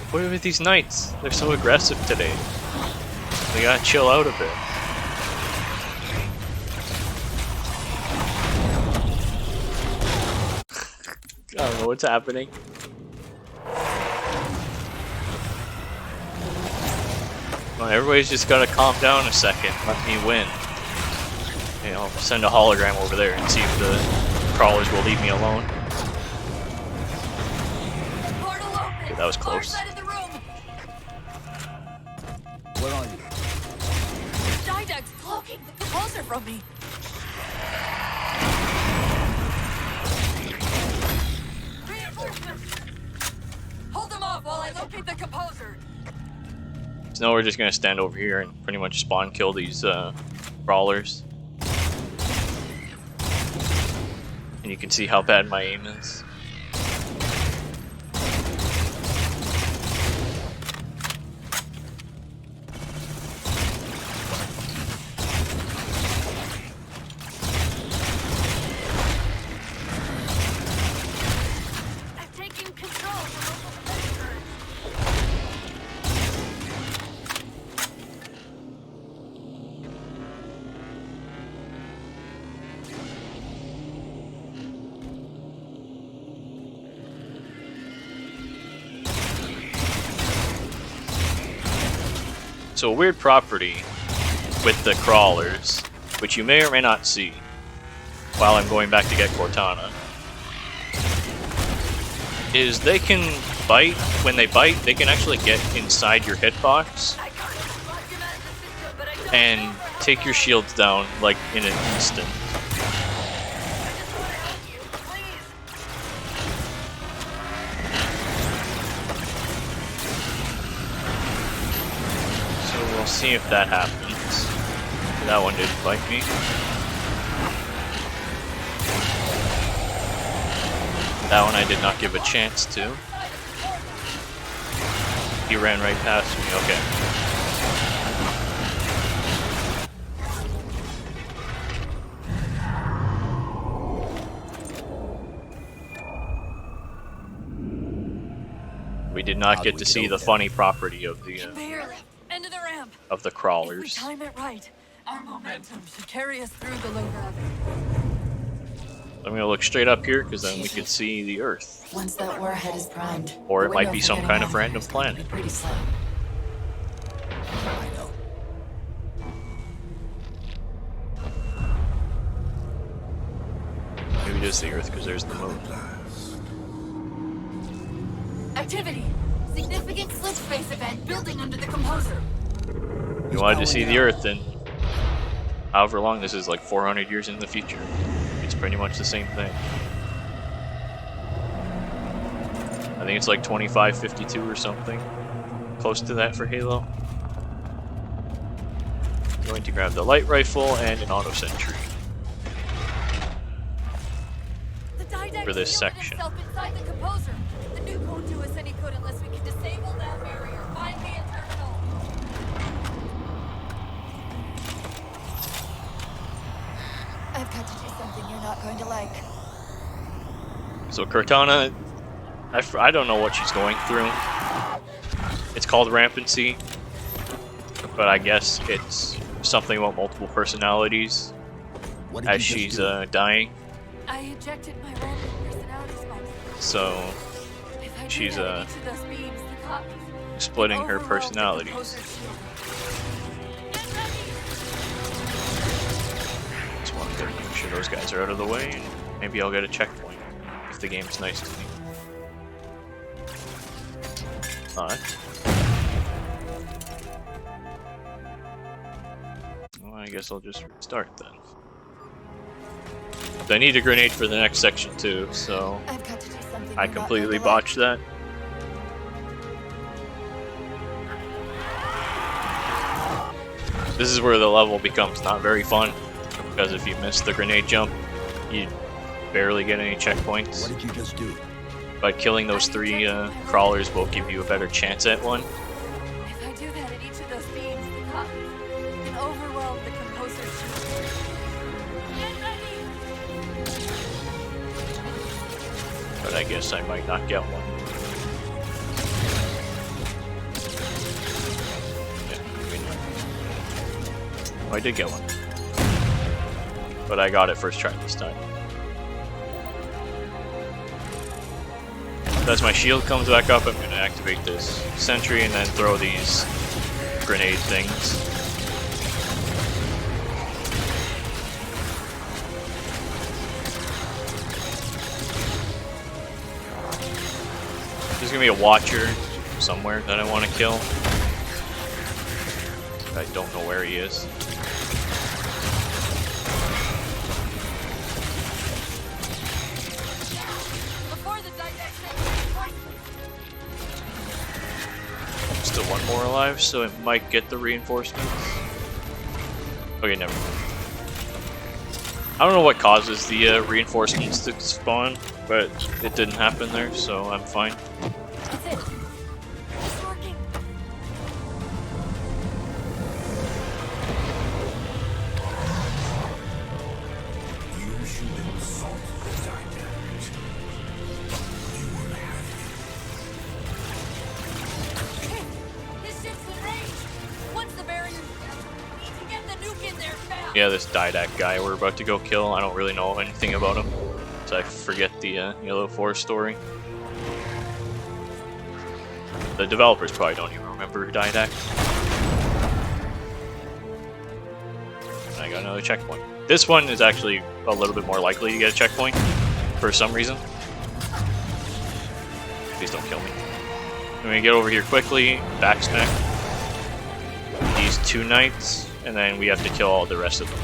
What are with these knights? They're so aggressive today. They gotta chill out a bit. I don't know what's happening. Well, everybody's just gotta calm down a second. Let me win. You know, send a hologram over there and see if the crawlers will leave me alone. Okay, that was close. Where are you? Didac's blocking the composer from me. Reinforcements! Hold them off while I locate the composer. So now we're just gonna stand over here and pretty much spawn kill these crawlers. And you can see how bad my aim is. I've taken control of the local defense. So a weird property with the crawlers, which you may or may not see while I'm going back to get Cortana, is they can bite. When they bite, they can actually get inside your hitbox and take your shields down like in an instant. See if that happens. That one didn't bite me. That one I did not give a chance to. He ran right past me. Okay. We did not get to see the funny property of the Of the crawlers. If we time it right, our momentum should carry us through the low gravity. I'm gonna look straight up here because then we can see the Earth. Once that warhead is primed, Or the it might window be for some getting kind out of random is going to be planet. pretty slow. I know. Maybe just the Earth because there's the moon. Activity! Significant slip space event building under the composer. You wanted to see the Earth, then however long this is, like 400 years in the future. It's pretty much the same thing. I think it's like 2552 or something. Close to that for Halo. Going to grab the light rifle and an auto sentry for this section. Inside the composer. The nuke won't do us any good unless we can disable that barrier. Find me a terminal. I've got to do something you're not going to like. So Cortana, I don't know what she's going through. It's called rampancy, but I guess it's something about multiple personalities as she's dying. I ejected my random personality spikes. So she's splitting her personalities. Just want to make sure those guys are out of the way, and maybe I'll get a checkpoint if the game's nice to me. Not. Well, I guess I'll just restart then. I need a grenade for the next section too, so I completely botched that. This is where the level becomes not very fun, because if you miss the grenade jump, you barely get any checkpoints. What did you just do? But killing those 3 crawlers will give you a better chance at one. If I do that at each of those beams, the cop can overwhelm the composer's shield. Get ready! But I guess I might not get one. Yeah, maybe not. Oh, I did get one. But I got it first try this time. As my shield comes back up, I'm going to activate this sentry and then throw these grenade things. There's going to be a watcher somewhere that I want to kill. I don't know where he is. Still one more alive, so it might get the reinforcements. Okay, never mind. I don't know what causes the reinforcements to spawn, but it didn't happen there, so I'm fine. That's it. It's working. You should insult the dynamic. You will have This ship's in range. Once the barrier's down, we need to get the nuke in there fast. Yeah, this Didac guy we're about to go kill, I don't really know anything about him, so I forget the Yellow Forest story. The developers probably don't even remember Didac. And I got another checkpoint. This one is actually a little bit more likely to get a checkpoint, for some reason. Please don't kill me. I'm gonna get over here quickly, backsmack these 2 knights, and then we have to kill all the rest of them.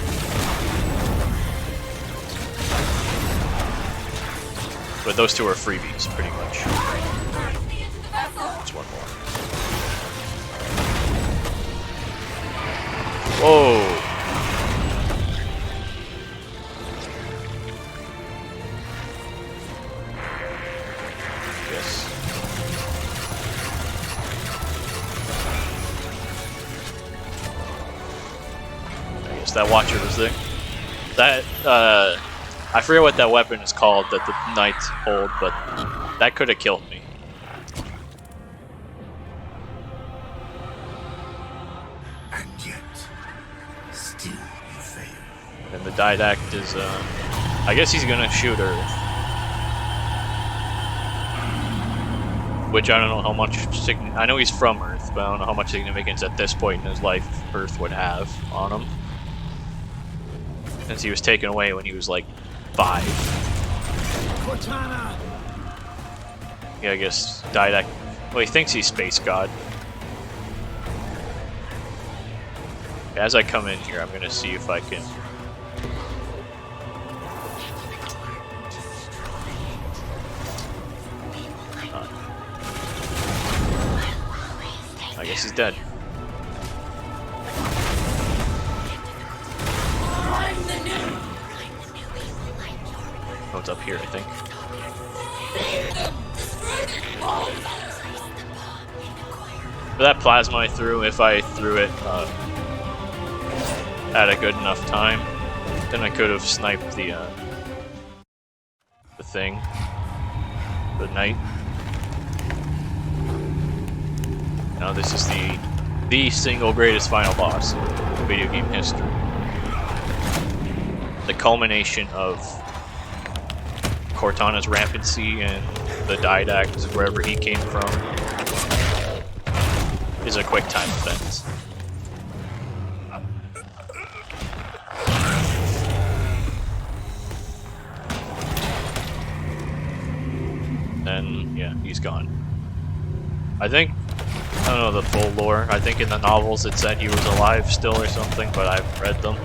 But those 2 are freebies, pretty much. Just one more. Whoa! Yes. I guess that watcher was there. That, I forget what that weapon is called that the knights hold, but that could have killed me. and yet, still you fail. And the Didact is I guess he's gonna shoot Earth. Which I don't know how much I know he's from Earth, but I don't know how much significance at this point in his life Earth would have on him. Since he was taken away when he was like 5. Cortana! Yeah, I guess Didac. Well, he thinks he's Space God. As I come in here, I'm gonna see if I can. I guess he's dead. Oh, it's up here, I think. For that plasma I threw, if I threw it at a good enough time, then I could have sniped the thing, the knight. Now this is the single greatest final boss in video game history. The culmination of Cortana's rampancy and the Didacs, wherever he came from, is a quick time event. Then, yeah, he's gone. I think, I don't know the full lore, I think in the novels it said he was alive still or something, but I haven't read them.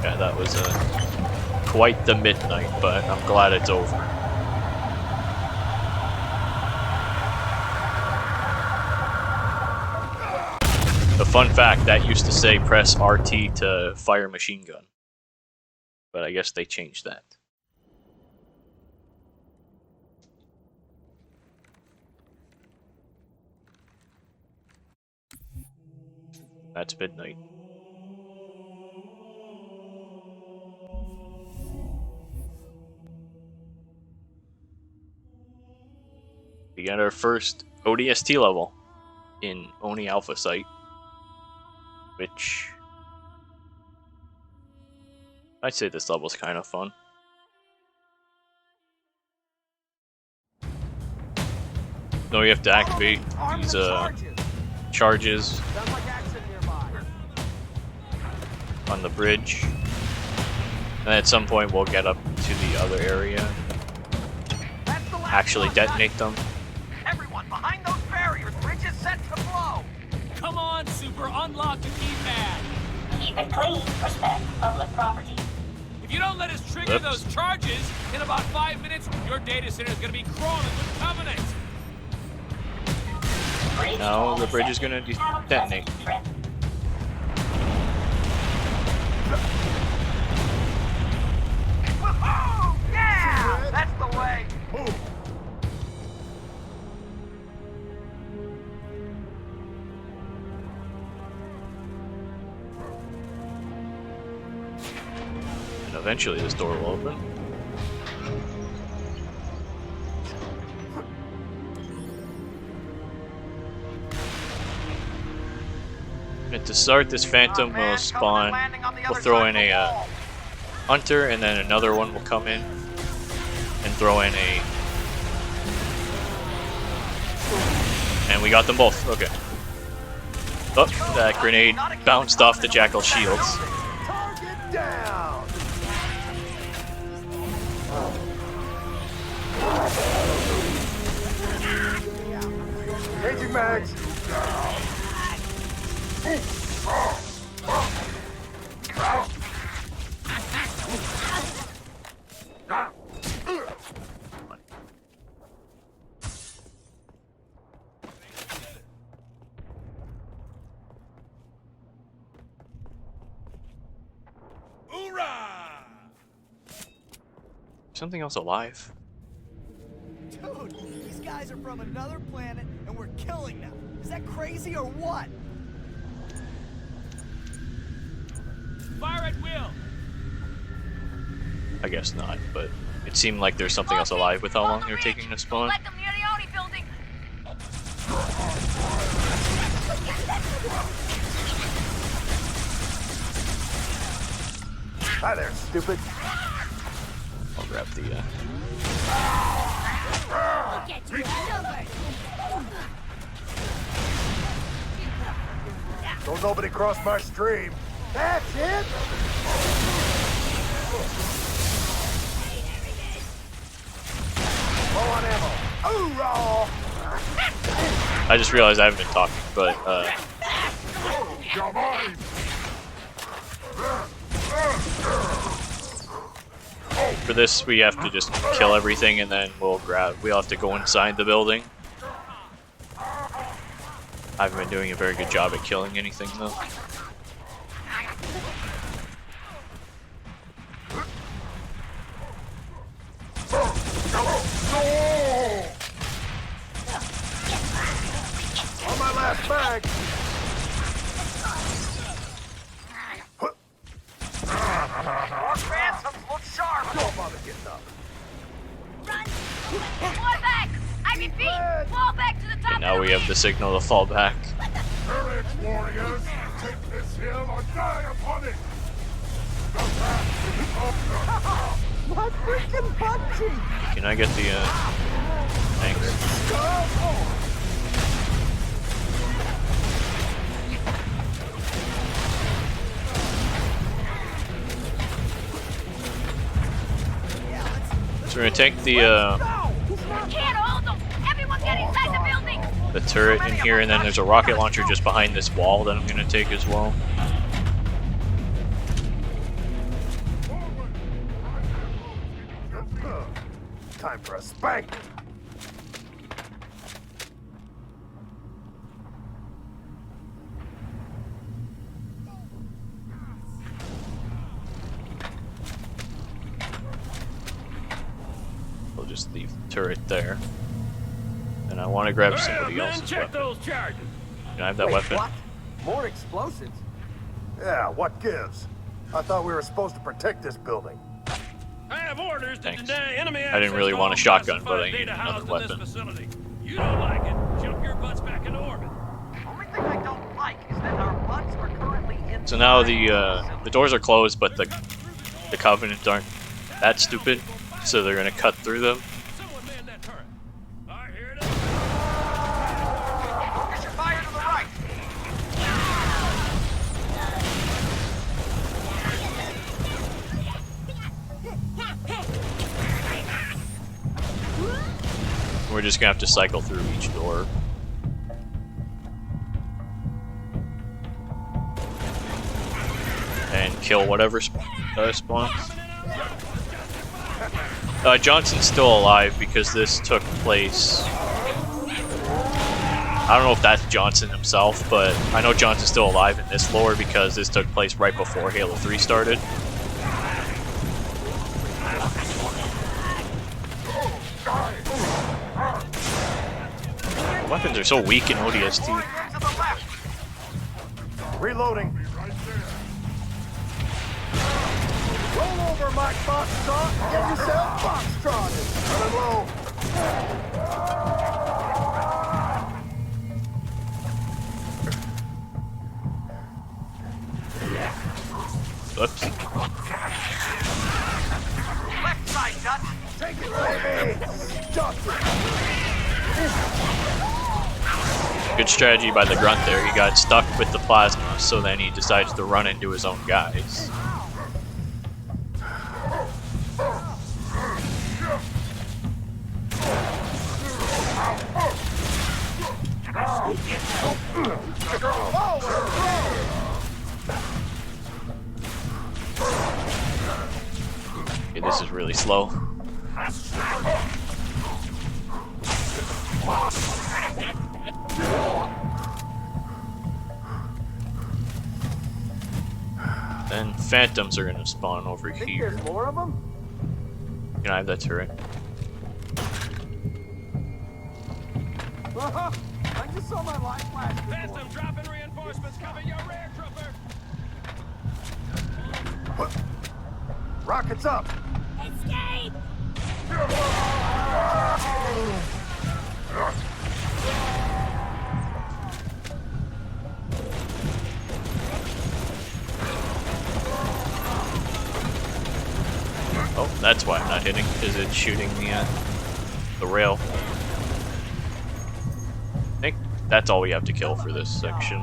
Yeah, that was quite the midnight, but I'm glad it's over. A fun fact, that used to say press RT to fire machine gun. But I guess they changed that. That's midnight. We got our first ODST level in Oni Alpha Site, which I'd say this level's kind of fun. No, you have to activate these charges on the bridge, and at some point we'll get up to the other area, actually detonate them. Everyone behind those barriers, bridge is set to blow. Come on, Super, unlock the keypad. Keep it clean. Respect public property. If you don't let us trigger those charges, in about 5 minutes, your data center is going to be crawling with Covenant. Now the bridge is going to detonate. Woohoo! Yeah! That's the way! And eventually this door will open. And to start, this Phantom will spawn, we'll throw in a Hunter, and then another one will come in and throw in a... And we got them both, okay. Oh, that grenade bounced off the Jackal's shields. Target down! Changing mags! Something else alive? Dude, these guys are from another planet and we're killing them. Is that crazy or what? Fire at will. I guess not, but It seemed like there's something else alive with how long they're taking to spawn. Let them near the Audi building. Hi there, stupid. I'll grab the Don't nobody cross my stream. That's it. Low on ammo. Hoorah! I just realized I haven't been talking, but for this we have to just kill everything and then we'll have to go inside the building. I haven't been doing a very good job at killing anything though. On my last bag. More phantoms look sharp. Don't bother getting up. Run! Fall back! I repeat, fall back to the top. And now we have the signal to fall back. Courage, warriors! Take this hill or die upon it! My freaking butt cheek! Can I get the thanks? So we're gonna take the Can't hold them! Everyone get inside the building! the turret in here, and then there's a rocket launcher just behind this wall that I'm gonna take as well. Time for a spank. We'll just leave the turret there. And I want to grab somebody else's Check weapon. those charges. Can I have that Wait, weapon? What? More explosives? Yeah, what gives? I thought we were supposed to protect this building. I have orders to Thanks. deny enemy I didn't really access to want a all shotgun, but I classified need data another housed in weapon. this facility. You don't like it, jump your butts back into orbit. Only thing I don't like is that our butts are currently in. So now the doors are closed, but the Covenant aren't that stupid, so they're gonna cut through them. Someone man that turret. All right, here it is. Focus your fire to the right. We're just gonna have to cycle through each door. And kill whatever spawns. Johnson's still alive because this took place... I don't know if that's Johnson himself, but I know Johnson's still alive in this lore because this took place right before Halo 3 started. The weapons are so weak in ODST. Reloading. Roll over, Mike Foxtrot. Get yourself foxtrotted. Running low. Oops. Left side, Dutch. Take it, baby. Duck it. Good strategy by the grunt there. He got stuck with the plasma, so then he decides to run into his own guys. Okay, this is really slow. Then phantoms are gonna spawn over Think here. there's more of them? Can I have that turret? I just saw my life flash before. Phantom dropping reinforcements coming your rear, trooper. Rockets up. Escape! Oh, that's why I'm not hitting, because it's shooting the rail. I think that's all we have to kill for this section.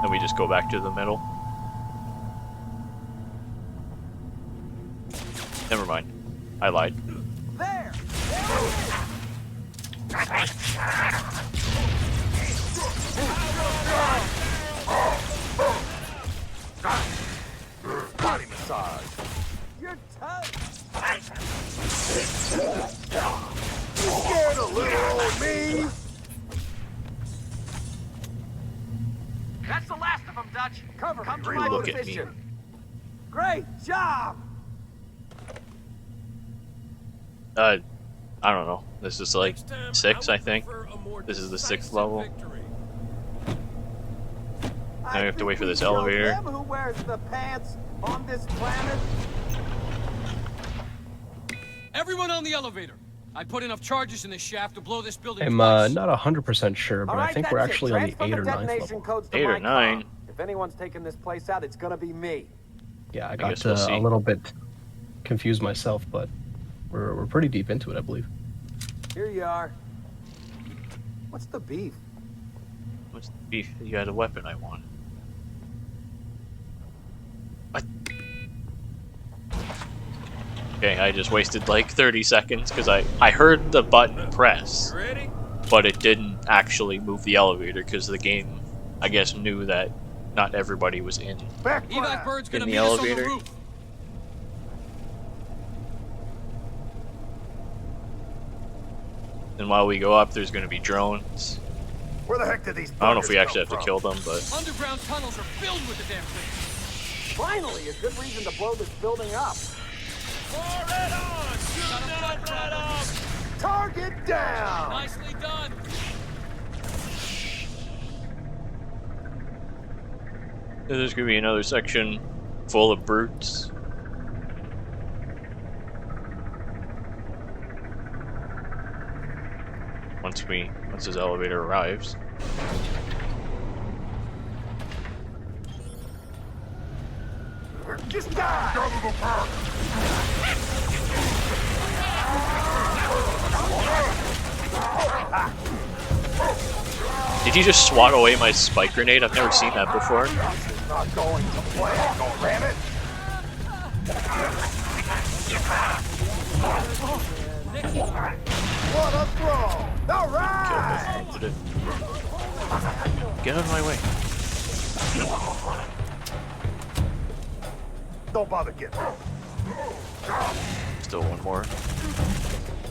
Then we just go back to the middle. Never mind. I lied. There! Body massage. You're tough! You scared of little old me? That's the last of them, Dutch. Cover Come me. to my Look at me. position. Great job! I don't know. This is like 6, I think. This is the 6th level. Now we have to wait for this elevator. Who wears the pants on this planet? Everyone on the elevator. I put enough charges in this shaft to blow this building. I'm twice. not 100% sure, but I think we're actually on the 8 or 9th level. 8 or 9. If anyone's taking this place out, it's gonna be me. Yeah, I guess got we'll see. a little bit confused myself, but we're pretty deep into it, I believe. Here you are. What's the beef? What's the beef? You had a weapon I wanted. What? Okay, I just wasted like 30 seconds because I heard the button press, but it didn't actually move the elevator because the game, I guess, knew that not everybody was in Evac bird's gonna the meet us on elevator. the roof. And while we go up, there's going to be drones. Where the heck did these I don't know if we buggers actually have come to from? kill them, but Underground tunnels are filled with the damn thing. Finally, a good reason to blow this building up. Target down! Nicely done. there's going to be another section full of brutes. Once his elevator arrives. Just die! Go to the park! Did you just swat away my spike grenade? I've never seen that before. This is not going to plan, go ram it! What a throw! All right! Get out of my way. Don't bother getting. Still one more.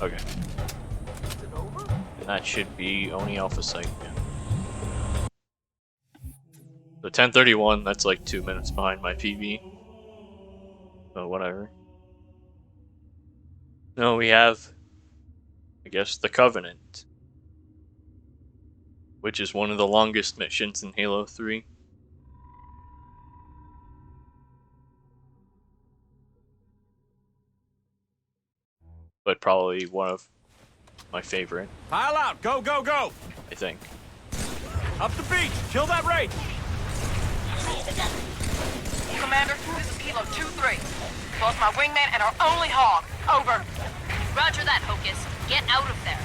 Okay. And that should be Oni Alpha Site. Yeah. So 10:31, that's like 2 minutes behind my PB. So whatever. No, we have, I guess, the Covenant, which is one of the longest missions in Halo 3. But probably one of my favorite, Pile out. Go, go, go. I think. Up the beach. Kill that raid. Commander, this is Kilo 2-3. Lost my wingman and our only hog. Over. Roger that, Hocus. Get out of there.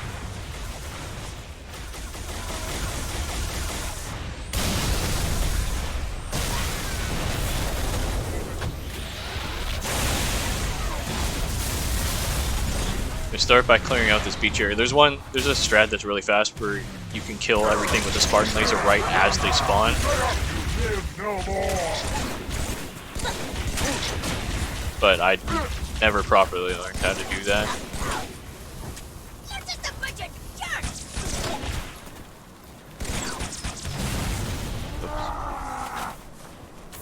We start by clearing out this beach area. There's a strat that's really fast where you can kill everything with the Spartan laser right as they spawn. But I never properly learned how to do that. You're just a bunch of jerks!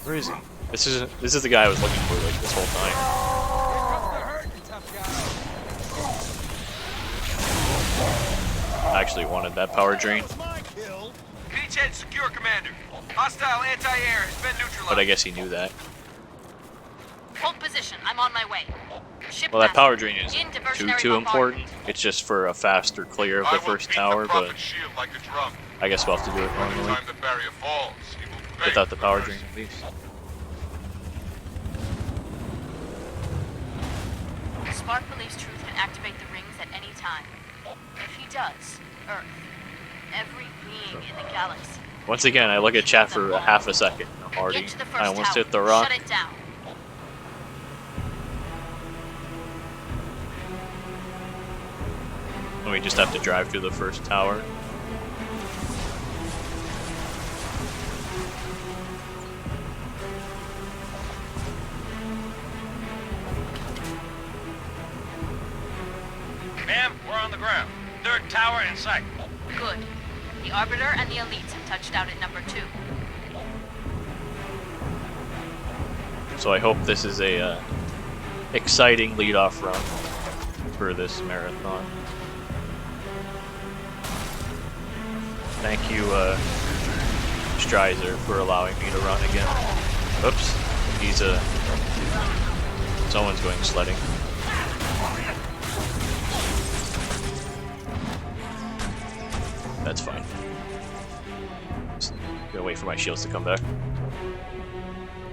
Where is he? This is the guy I was looking for like this whole time. I actually wanted that power drain, Beachhead secure, Commander. Hostile anti-air has been neutralized. but I guess he knew that. Hold position. I'm on my way. Well, that power drain isn't too important. It's just for a faster clear of the first tower, but I guess we'll have to do it normally. Without the power drain, at least. Spark believes Truth can activate the rings at any time. If he does, Earth, every being in the galaxy. Once again, I look at chat for a half a second. I'm already, I almost hit the rock. Shut it down. And we just have to drive through the first tower. Ma'am, we're on the ground. Third tower in sight. Good. The Arbiter and the Elites have touched out at number 2. So I hope this is a exciting lead-off run for this marathon. Thank you, Strizer, for allowing me to run again. Oops, he's someone's going sledding. That's fine. Just gonna wait for my shields to come back.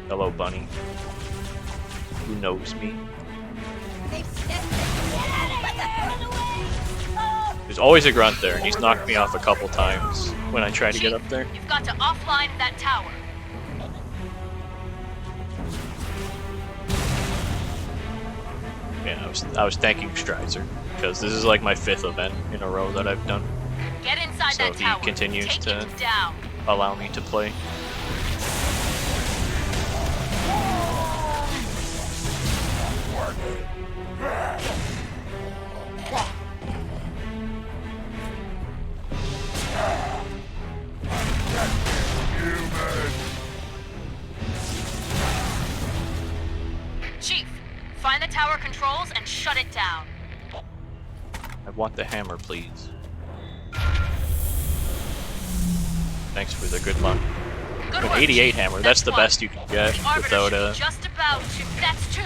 Hello, bunny. Who knows me? There's always a grunt there, and he's knocked me off a couple times when I try to get up there. You've got to offline that tower. Yeah, I was thanking Strizer because this is like my 5th event in a row that I've done. Get inside So that tower. he continues Take to it down. allow me to play. Chief, find the tower controls and shut it down. I want the hammer, please. Thanks for the good luck. Good An work, 88 Chief. hammer, that's the best you can get The Arbiter without should a... be just about to. That's 2.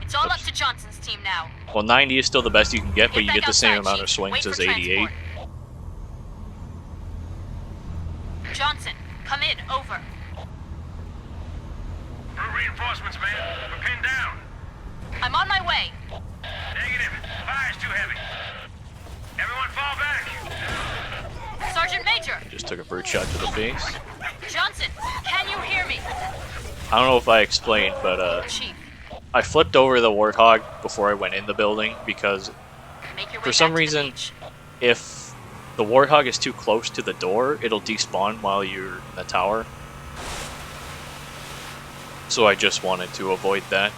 It's all up to Johnson's team now. Well, 90 is still the best you can get, but Get you back get the same outside, amount of Chief. swings Wait as for 88. transport. Johnson, come in. Over. For reinforcements, man. We're pinned down. I'm on my way. Negative. Fire's too heavy. Everyone fall back. Sergeant Major. I just took a bird shot to the face. Johnson, can you hear me? I don't know if I explained, but Chief. I flipped over the Warthog before I went in the building because for some reason, if the Warthog is too close to the door, it'll despawn while you're in the tower. So I just wanted to avoid that.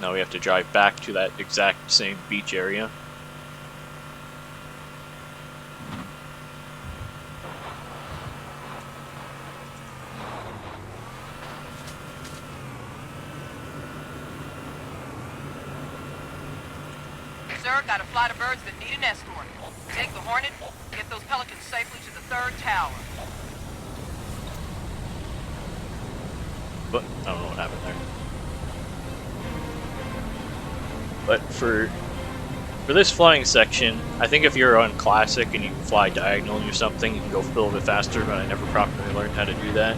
Now we have to drive back to that exact same beach area. Sir, got a flight of birds that need an escort. Take the Hornet, get those Pelicans safely to the 3rd tower. But I don't know what happened there. But for this flying section, I think if you're on Classic and you can fly diagonally or something, you can go a little bit faster, but I never properly learned how to do that.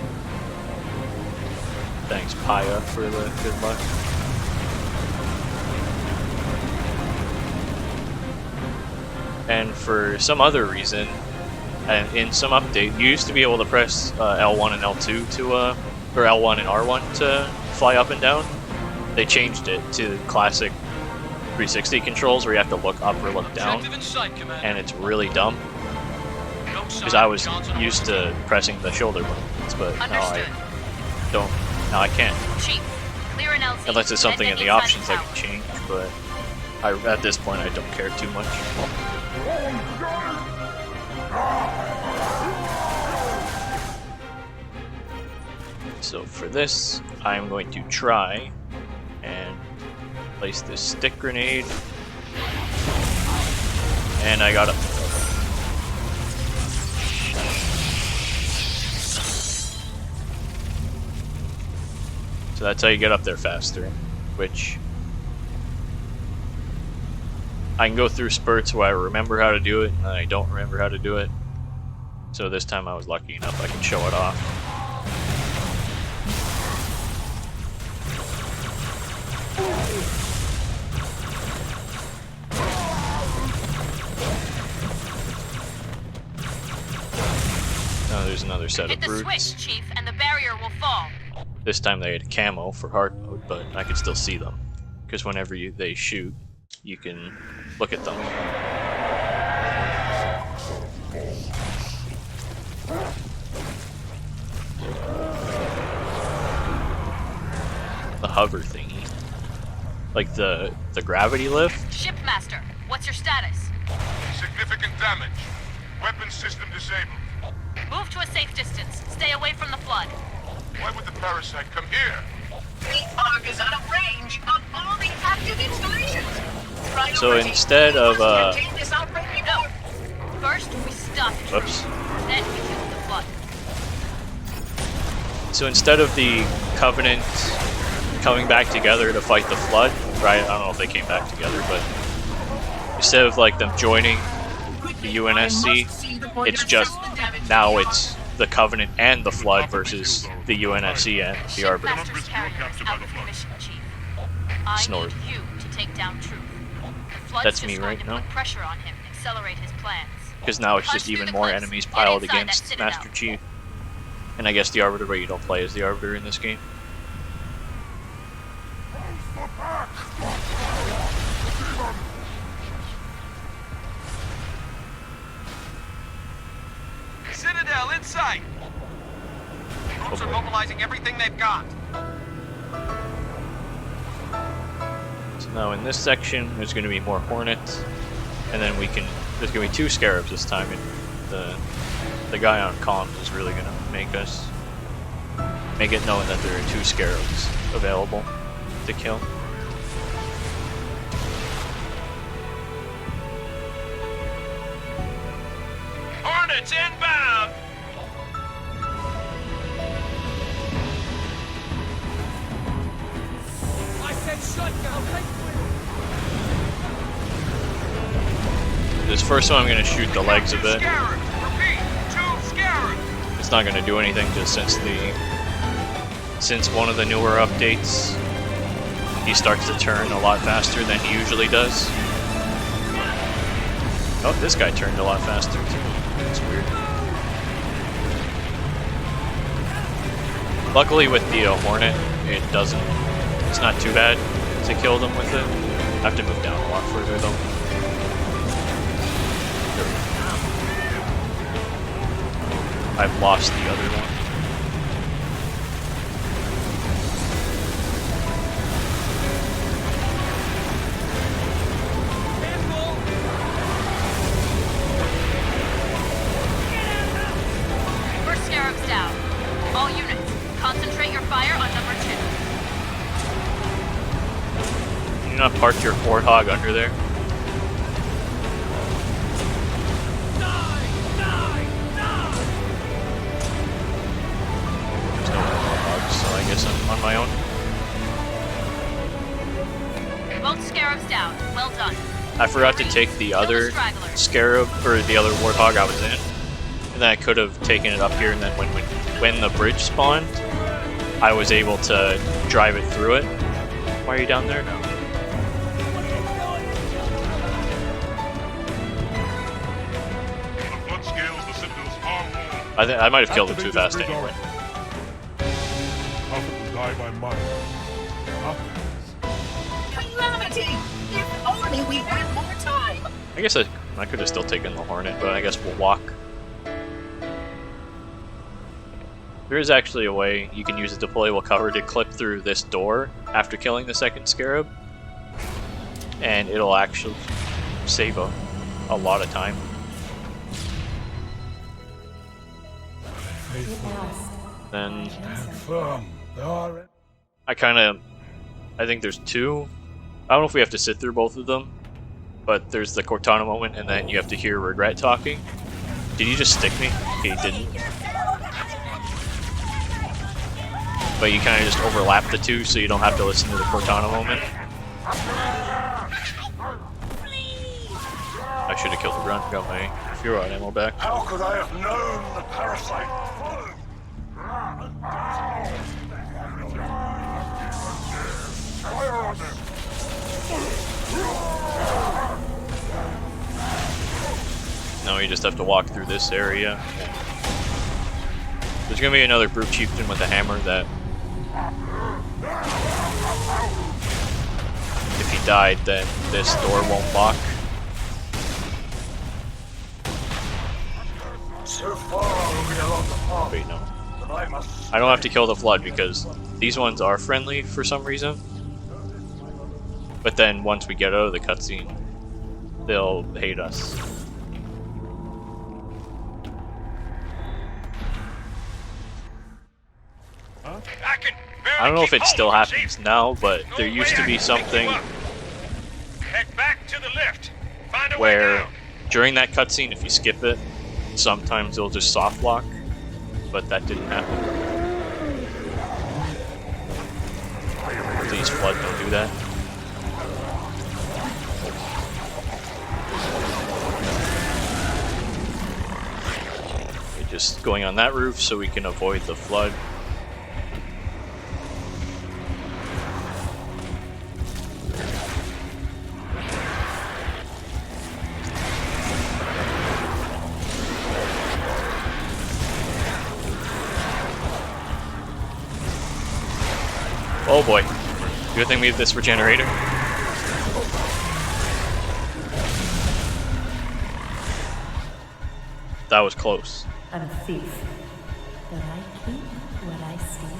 Thanks, Paya, for the good luck. And for some other reason, in some update, you used to be able to press L1 and L2 to, or L1 and R1 to fly up and down. They changed it to Classic 360 controls where you have to look up or look down, and it's really dumb because I was used to pressing the shoulder buttons, but now I don't. Now I can't. Chief, clear an LZ. Unless it's something in the options I can change, but at this point I don't care too much. So for this, I'm going to try and Place this stick grenade. And I got it. So that's how you get up there faster, which I can go through spurts where I remember how to do it and I don't remember how to do it. So this time I was lucky enough I can show it off. Now there's another set of brutes. Hit the switch, Chief, and the barrier will fall. This time they had camo for hard mode, but I could still see them. Because whenever they shoot, you can look at them. The hover thingy. Like the gravity lift. Shipmaster, what's your status? Significant damage. Weapon system disabled. Move to a safe distance. Stay away from the flood. Why would the parasite come here? The Ark is out of range of all the active installations. So instead of Contain this outbreak before. First, we stop it. Whoops. Then we kill the flood. So instead of the Covenant coming back together to fight the flood, right? I don't know if they came back together, but instead of like them joining the UNSC, it's just now it's the Covenant and the Flood versus the UNSC and the Arbiter. Shipmaster's carrier is out of commission, Chief. I Snort. need you to take down Truth. The flood's That's just me going right to now. put pressure on him, accelerate his plans. Because now it's Punch just through even the more cliffs. enemies Get piled inside that against citadel. Master Chief. And I guess the Arbiter, but you don't play as the Arbiter in this game. Citadel in sight. Troops are mobilizing everything they've got. So now in this section, there's going to be more Hornets. And then there's going to be 2 Scarabs this time. And the guy on comms is really going to make it known that there are 2 Scarabs available to kill. Hornets inbound. I said shotgun. This first one I'm going to shoot the legs a bit. Scarab. Repeat, 2 Scarab. It's not going to do anything just since one of the newer updates, he starts to turn a lot faster than he usually does. Oh, this guy turned a lot faster too. That's weird. Luckily with the Hornet, it's not too bad to kill them with it. I have to move down a lot further though. There we go. I've lost the other one. First Scarab's down. All units, concentrate your fire on number 2. Can you not park your Warthog under there? There's no Warthogs, so I guess I'm on my own. Both Scarabs down. Well done. I forgot to take the other Scarab, or the other Warthog I was in. And then I could have taken it up here, and then when the bridge spawned, I was able to drive it through it. Why are you down there now? On the flood scales, the Citadel's far more. I might have killed him too fast anyway. Prophet will die by mine. Calamity! If only we had more time! I guess I could have still taken the Hornet, but I guess we'll walk. There is actually a way you can use a deployable cover to clip through this door after killing the second Scarab. And it'll actually save a lot of time. Then I think there's 2 I don't know if we have to sit through both of them, but there's the Cortana moment, and then you have to hear Regret talking. Did you just stick me? Okay, you didn't. But you kind of just overlap the two, so you don't have to listen to the Cortana moment. I should have killed the grunt, got my Fury Rod ammo back. How could I have known the parasite? Now you just have to walk through this area. There's gonna be another brute chieftain with a hammer that, if he died, then this door won't lock. So far we are on the path. Wait, no. I don't have to kill the flood because these ones are friendly for some reason. But then once we get out of the cutscene, they'll hate us. I don't know if it still happens now, but there used to be something where during that cutscene, if you skip it, sometimes it'll just soft lock, but that didn't happen. Please, Flood, don't do that. We're just going on that roof so we can avoid the flood. Oh boy. Good thing we have this regenerator. That was close. I'm a thief, but I keep what I steal.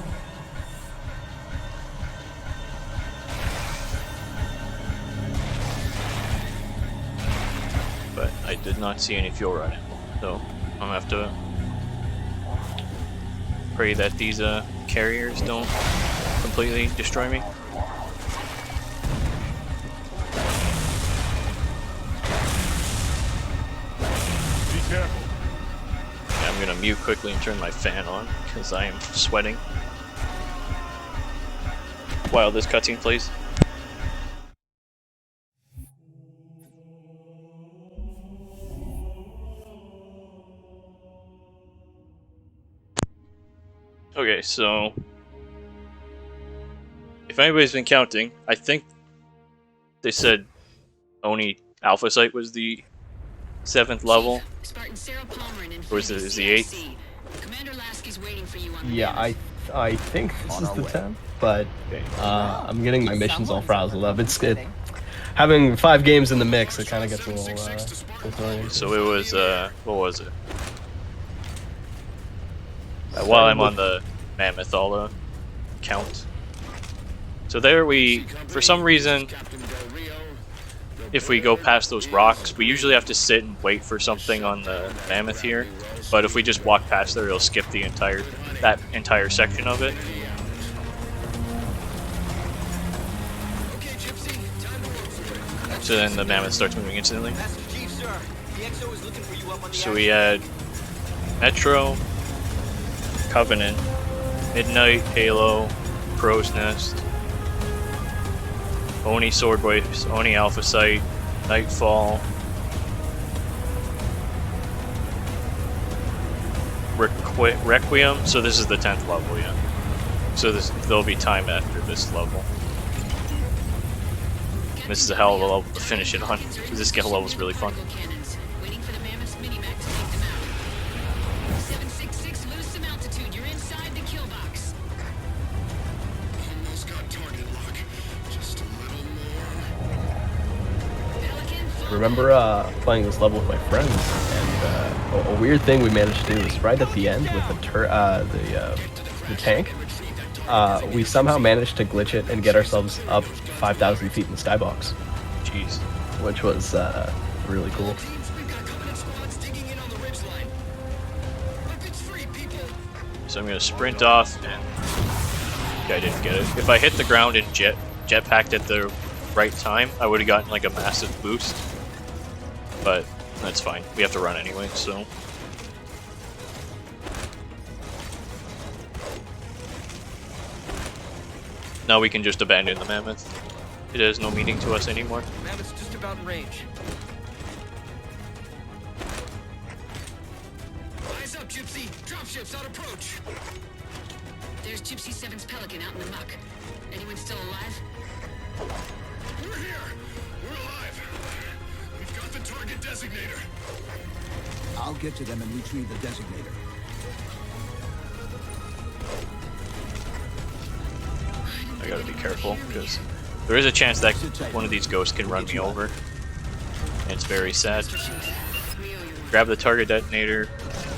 But I did not see any fuel rod ammo, so I'm gonna have to pray that these carriers don't completely destroy me. Be careful. Yeah, I'm gonna mute quickly and turn my fan on because I am sweating while this cutscene plays. Okay, so if anybody's been counting, I think they said Oni Alpha Site was the 7th level. Or is it the 8th? Yeah, I think this is the 10th, but I'm getting my missions all frazzled up. Having 5 games in the mix, it kind of gets a little disorienting. So it was what was it? While I'm on the Mammoth count. So there for some reason, if we go past those rocks, we usually have to sit and wait for something on the Mammoth here. But if we just walk past there, it'll skip that entire section of it. So then the Mammoth starts moving instantly. So we had Metro, Covenant, Midnight, Halo, Crow's Nest, Oni Sword Waves, Oni Alpha Site, Nightfall, Requiem. So this is the 10th level, yeah. So there'll be time after this level. This is a hell of a level to finish it on, because this level is really fun. Remember playing this level with my friends, and a weird thing we managed to do is right at the end with the tank. We somehow managed to glitch it and get ourselves up 5,000 feet in the skybox. Jeez. Which was really cool. So I'm gonna sprint off, and I didn't get it. If I hit the ground and jetpacked at the right time, I would have gotten like a massive boost. But that's fine. We have to run anyway, so. Now we can just abandon the mammoth. It has no meaning to us anymore. Mammoth's just about in range. Eyes up, Gypsy! Dropships on approach! There's Gypsy 7's Pelican out in the muck. Anyone still alive? We're here! We're alive! We've got the target designator. I'll get to them and retrieve the designator. I gotta be careful, because there is a chance that one of these ghosts can run me over. And it's very sad. Grab the target detonator.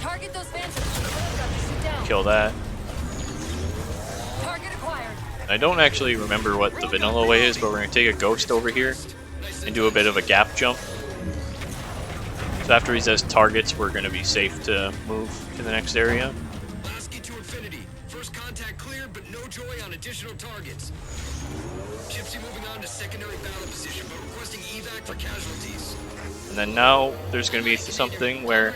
Target those phantoms. Kill that. Target acquired. I don't actually remember what the vanilla way is, but we're gonna take a ghost over here and do a bit of a gap jump. So after he says targets, we're gonna be safe to move to the next area. Lasky to infinity. First contact cleared, but no joy on additional targets. Gypsy moving on to secondary battle position, but requesting evac for casualties. And then now there's gonna be something where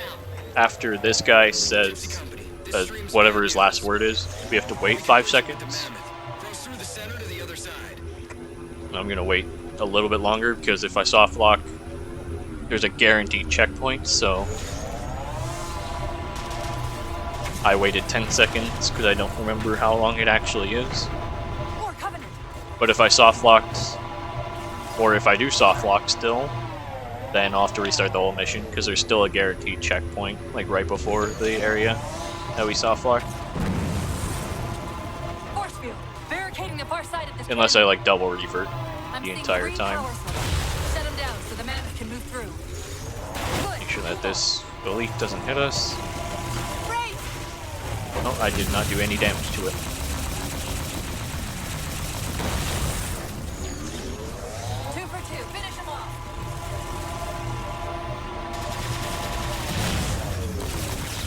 after this guy says whatever his last word is, we have to wait 5 seconds. I'm gonna wait a little bit longer because if I soft lock, there's a guaranteed checkpoint, so I waited 10 seconds because I don't remember how long it actually is. But if I soft locked, or if I do soft lock still, then I'll have to restart the whole mission because there's still a guaranteed checkpoint, like right before the area that we soft locked. Force field, barricading the far side of this. Unless I like double revert the entire time. Shut them down so the mammoth can move through. Make sure that this elite doesn't hit us. Oh, I did not do any damage to it. 2 for 2, finish him off.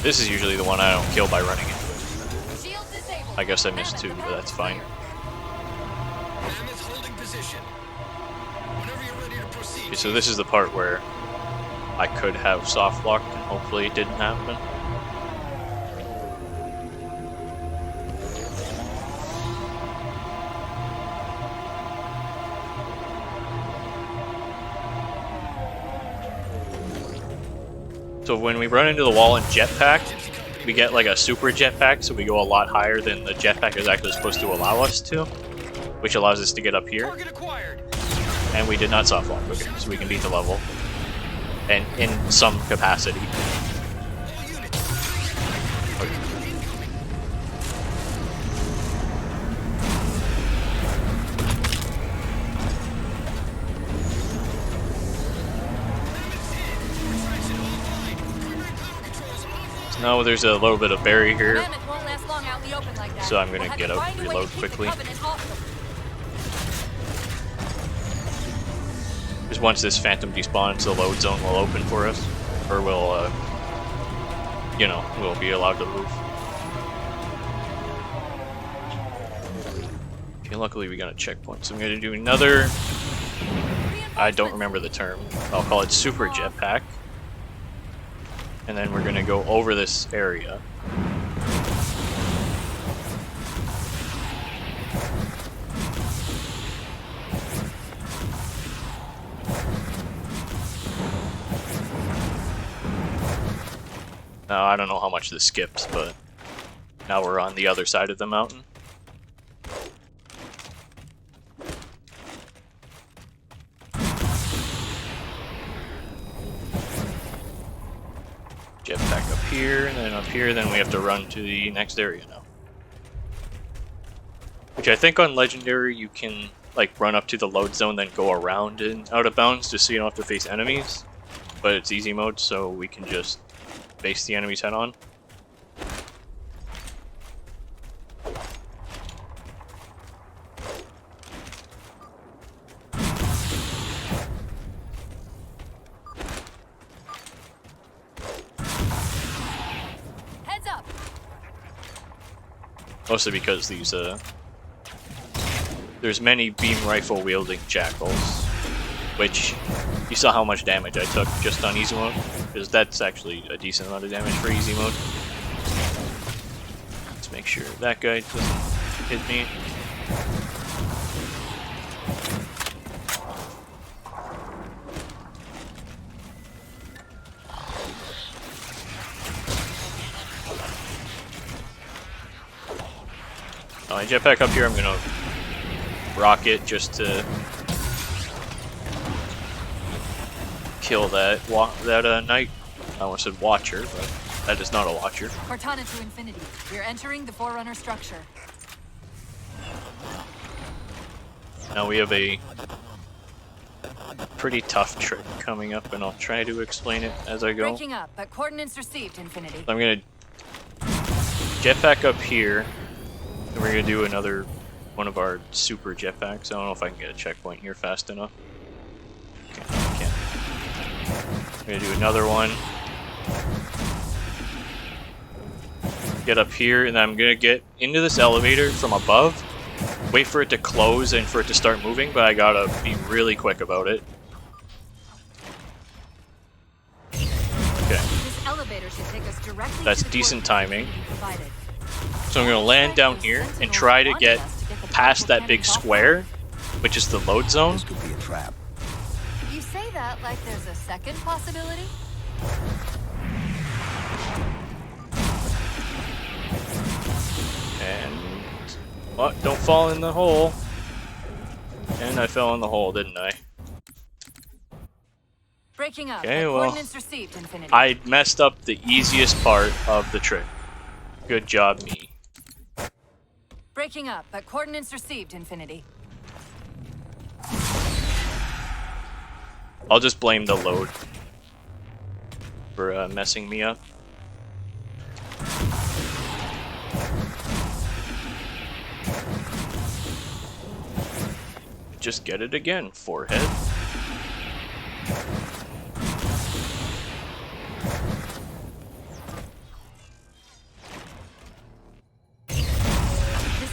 This is usually the one I don't kill by running into it. Shield disabled. I guess I missed 2, but that's fine. Mammoth holding position. Whenever you're ready to proceed. Okay, so this is the part where I could have soft locked and hopefully it didn't happen. So when we run into the wall in jetpack, we get like a super jetpack, so we go a lot higher than the jetpack is actually supposed to allow us to, which allows us to get up here. And we did not soft lock, okay, so we can beat the level. And in some capacity. Okay. Now there's a little bit of barrier here, so I'm gonna get out and reload quickly. Because once this phantom despawns, the load zone will open for us, or we'll, you know, we'll be allowed to move. Okay, luckily we got a checkpoint, so I'm gonna do another. I don't remember the term. I'll call it super jetpack. And then we're gonna go over this area. Now, I don't know how much this skips, but now we're on the other side of the mountain. Jetpack up here, and then up here, then we have to run to the next area now. Which I think on Legendary you can like run up to the load zone, then go around and out of bounds just so you don't have to face enemies. But it's easy mode, so we can just face the enemies head on. Heads up. Mostly because these there's there's many beam rifle wielding jackals, which you saw how much damage I took just on easy mode, because that's actually a decent amount of damage for easy mode. Let's make sure that guy doesn't hit me. My jetpack up here, I'm gonna rocket just to kill that knight. I almost said watcher, but that is not a watcher. Cortana to infinity. You're entering the Forerunner structure. Now we have a pretty tough trick coming up, and I'll try to explain it as I go. Breaking up, but coordinates received, infinity. I'm gonna jetpack up here. And we're gonna do another one of our super jetpacks. I don't know if I can get a checkpoint here fast enough. Okay, I can't. I'm gonna do another one. Get up here, and I'm gonna get into this elevator from above. Wait for it to close and for it to start moving, but I gotta be really quick about it. Okay. This elevator should take us directly That's to the decent coordinates timing. provided. So I'm going to land down here and try to get past that big square, which is the load zone. This could be a trap. You say that like there's a second possibility? And what? Don't fall in the hole. And I fell in the hole, didn't I? Breaking up. Okay, but well, coordinates received, infinity. I messed up the easiest part of the trick. Good job, me. Breaking up, but coordinates received, infinity. I'll just blame the load for messing me up. Just get it again, forehead.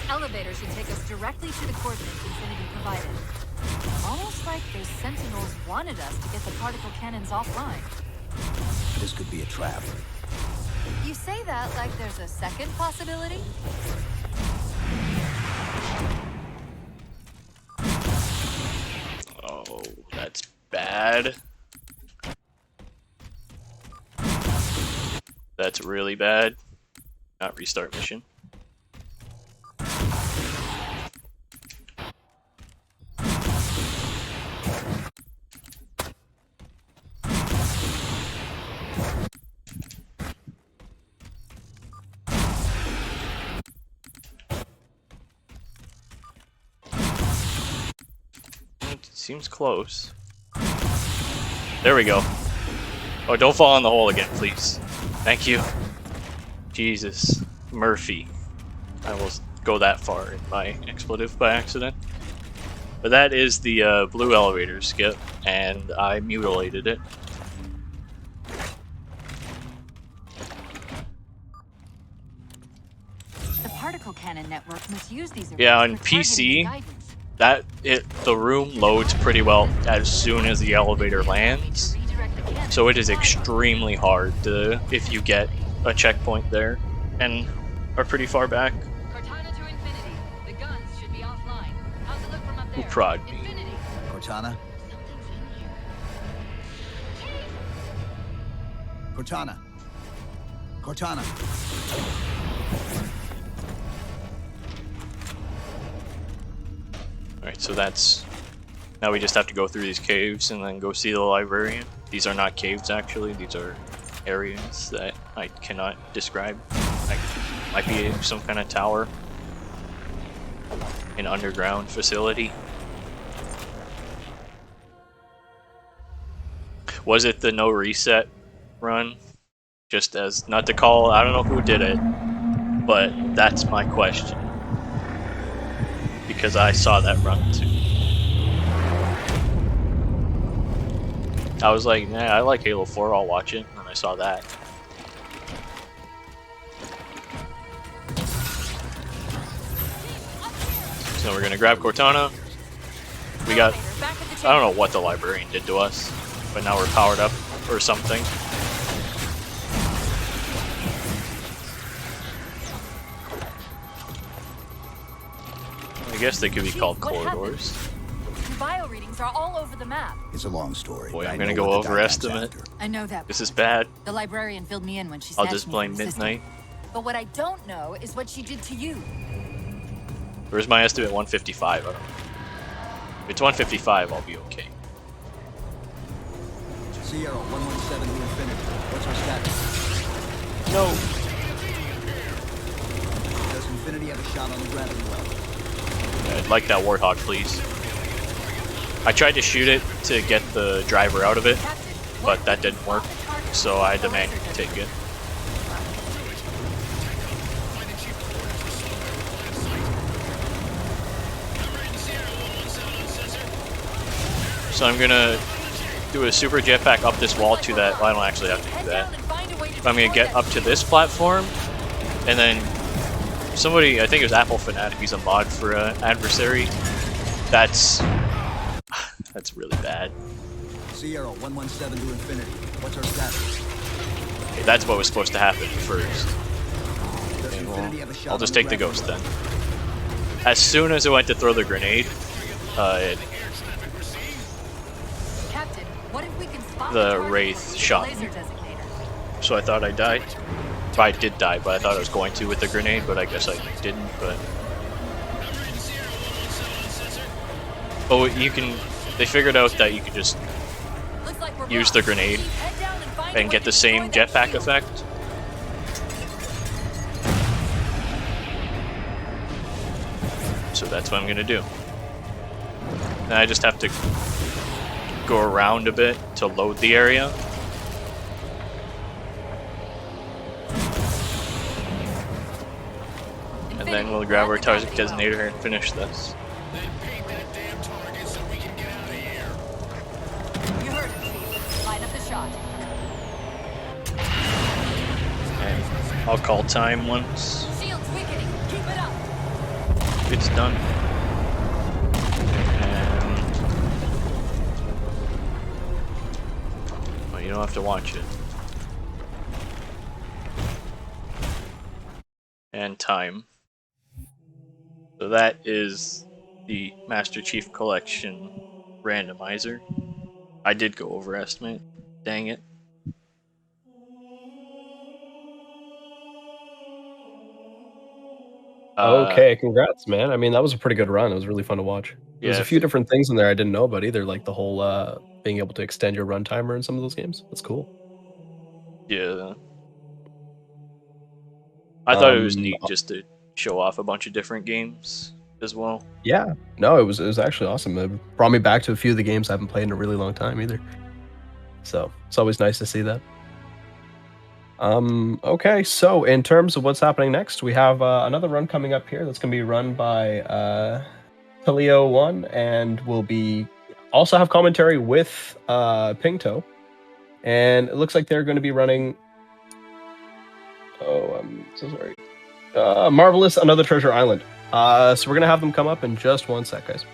Elevator should take us directly to the coordinates infinity provided. Almost like those sentinels wanted us to get the particle cannons offline. This could be a trap. You say that like there's a second possibility? Oh, that's bad. That's really bad. Not restart mission. Seems close. There we go. Oh, don't fall in the hole again, please. Thank you. Jesus. Murphy. I will go that far in my expletive by accident. But that is the blue elevator skip, and I mutilated it. The particle cannon network must use these. Yeah, on PC, the room loads pretty well as soon as the elevator lands, so it is extremely hard to, if you get a checkpoint there and are pretty far back. Cortana to infinity. The guns should be offline. How's it look from up there? Who prod me? Cortana? Cortana? Cortana? Alright, so that's... Now we just have to go through these caves and then go see the librarian. These are not caves, actually. These are areas that I cannot describe. Might be some kind of tower. An underground facility. Was it the no reset run? Just as, not to call, I don't know who did it, but that's my question. Because I saw that run too. I was like, nah, I like Halo 4, I'll watch it, and I saw that. So we're gonna grab Cortana. We got, I don't know what the librarian did to us, but now we're powered up or something. I guess they could be called corridors. Your bio readings are all over the map. It's a long story. Boy, I'm gonna go overestimate. I know that. This is bad. The librarian filled me in when she I'll snatched just me blame from the system. Midnight. But what I don't know is what she did to you. Where's my estimate? 155. I don't know. If it's 155, I'll be okay. Sierra 117 to infinity. What's our status? No. Does Infinity have a shot on the gravity well? I'd like that Warthog, please. I tried to shoot it to get the driver out of it, but that didn't work, so I had to manually take it. So I'm gonna do a super jetpack up this wall to that. Well, I don't actually have to do that. But I'm gonna get up to this platform, and then somebody, I think it was Apple Fanatic, he's a mod for Adversary. That's really bad. Sierra 117 to infinity. What's our status? Okay, that's what was supposed to happen first. Okay, well, I'll just take the ghost then. As soon as I went to throw the grenade, the Wraith shot me. So I thought I died. I did die, but I thought I was going to with the grenade, but I guess I didn't. But oh, you can. They figured out that you could just use the grenade and get the same jetpack effect. So that's what I'm gonna do. And I just have to go around a bit to load the area. And then we'll grab our target designator and finish this. You heard it, Chief. Line up the shot. And I'll call time once Shield's weakening. Keep it up. it's done. And well, you don't have to watch it. And time. So that is the Master Chief Collection randomizer. I did go overestimate. Dang it. Okay, congrats, man. I mean, that was a pretty good run. It was really fun to watch. There's a few different things in there I didn't know about either, like the whole being able to extend your run timer in some of those games. That's cool. Yeah. I thought it was neat just to show off a bunch of different games as well. Yeah, no, it was actually awesome. It brought me back to a few of the games I haven't played in a really long time either. So it's always nice to see that. Okay, so in terms of what's happening next, we have another run coming up here that's going to be run by Talio1, and will be also have commentary with Pingto. And it looks like they're going to be running. Oh, I'm so sorry. Marvelous Another Treasure Island. So we're going to have them come up in just one sec, guys.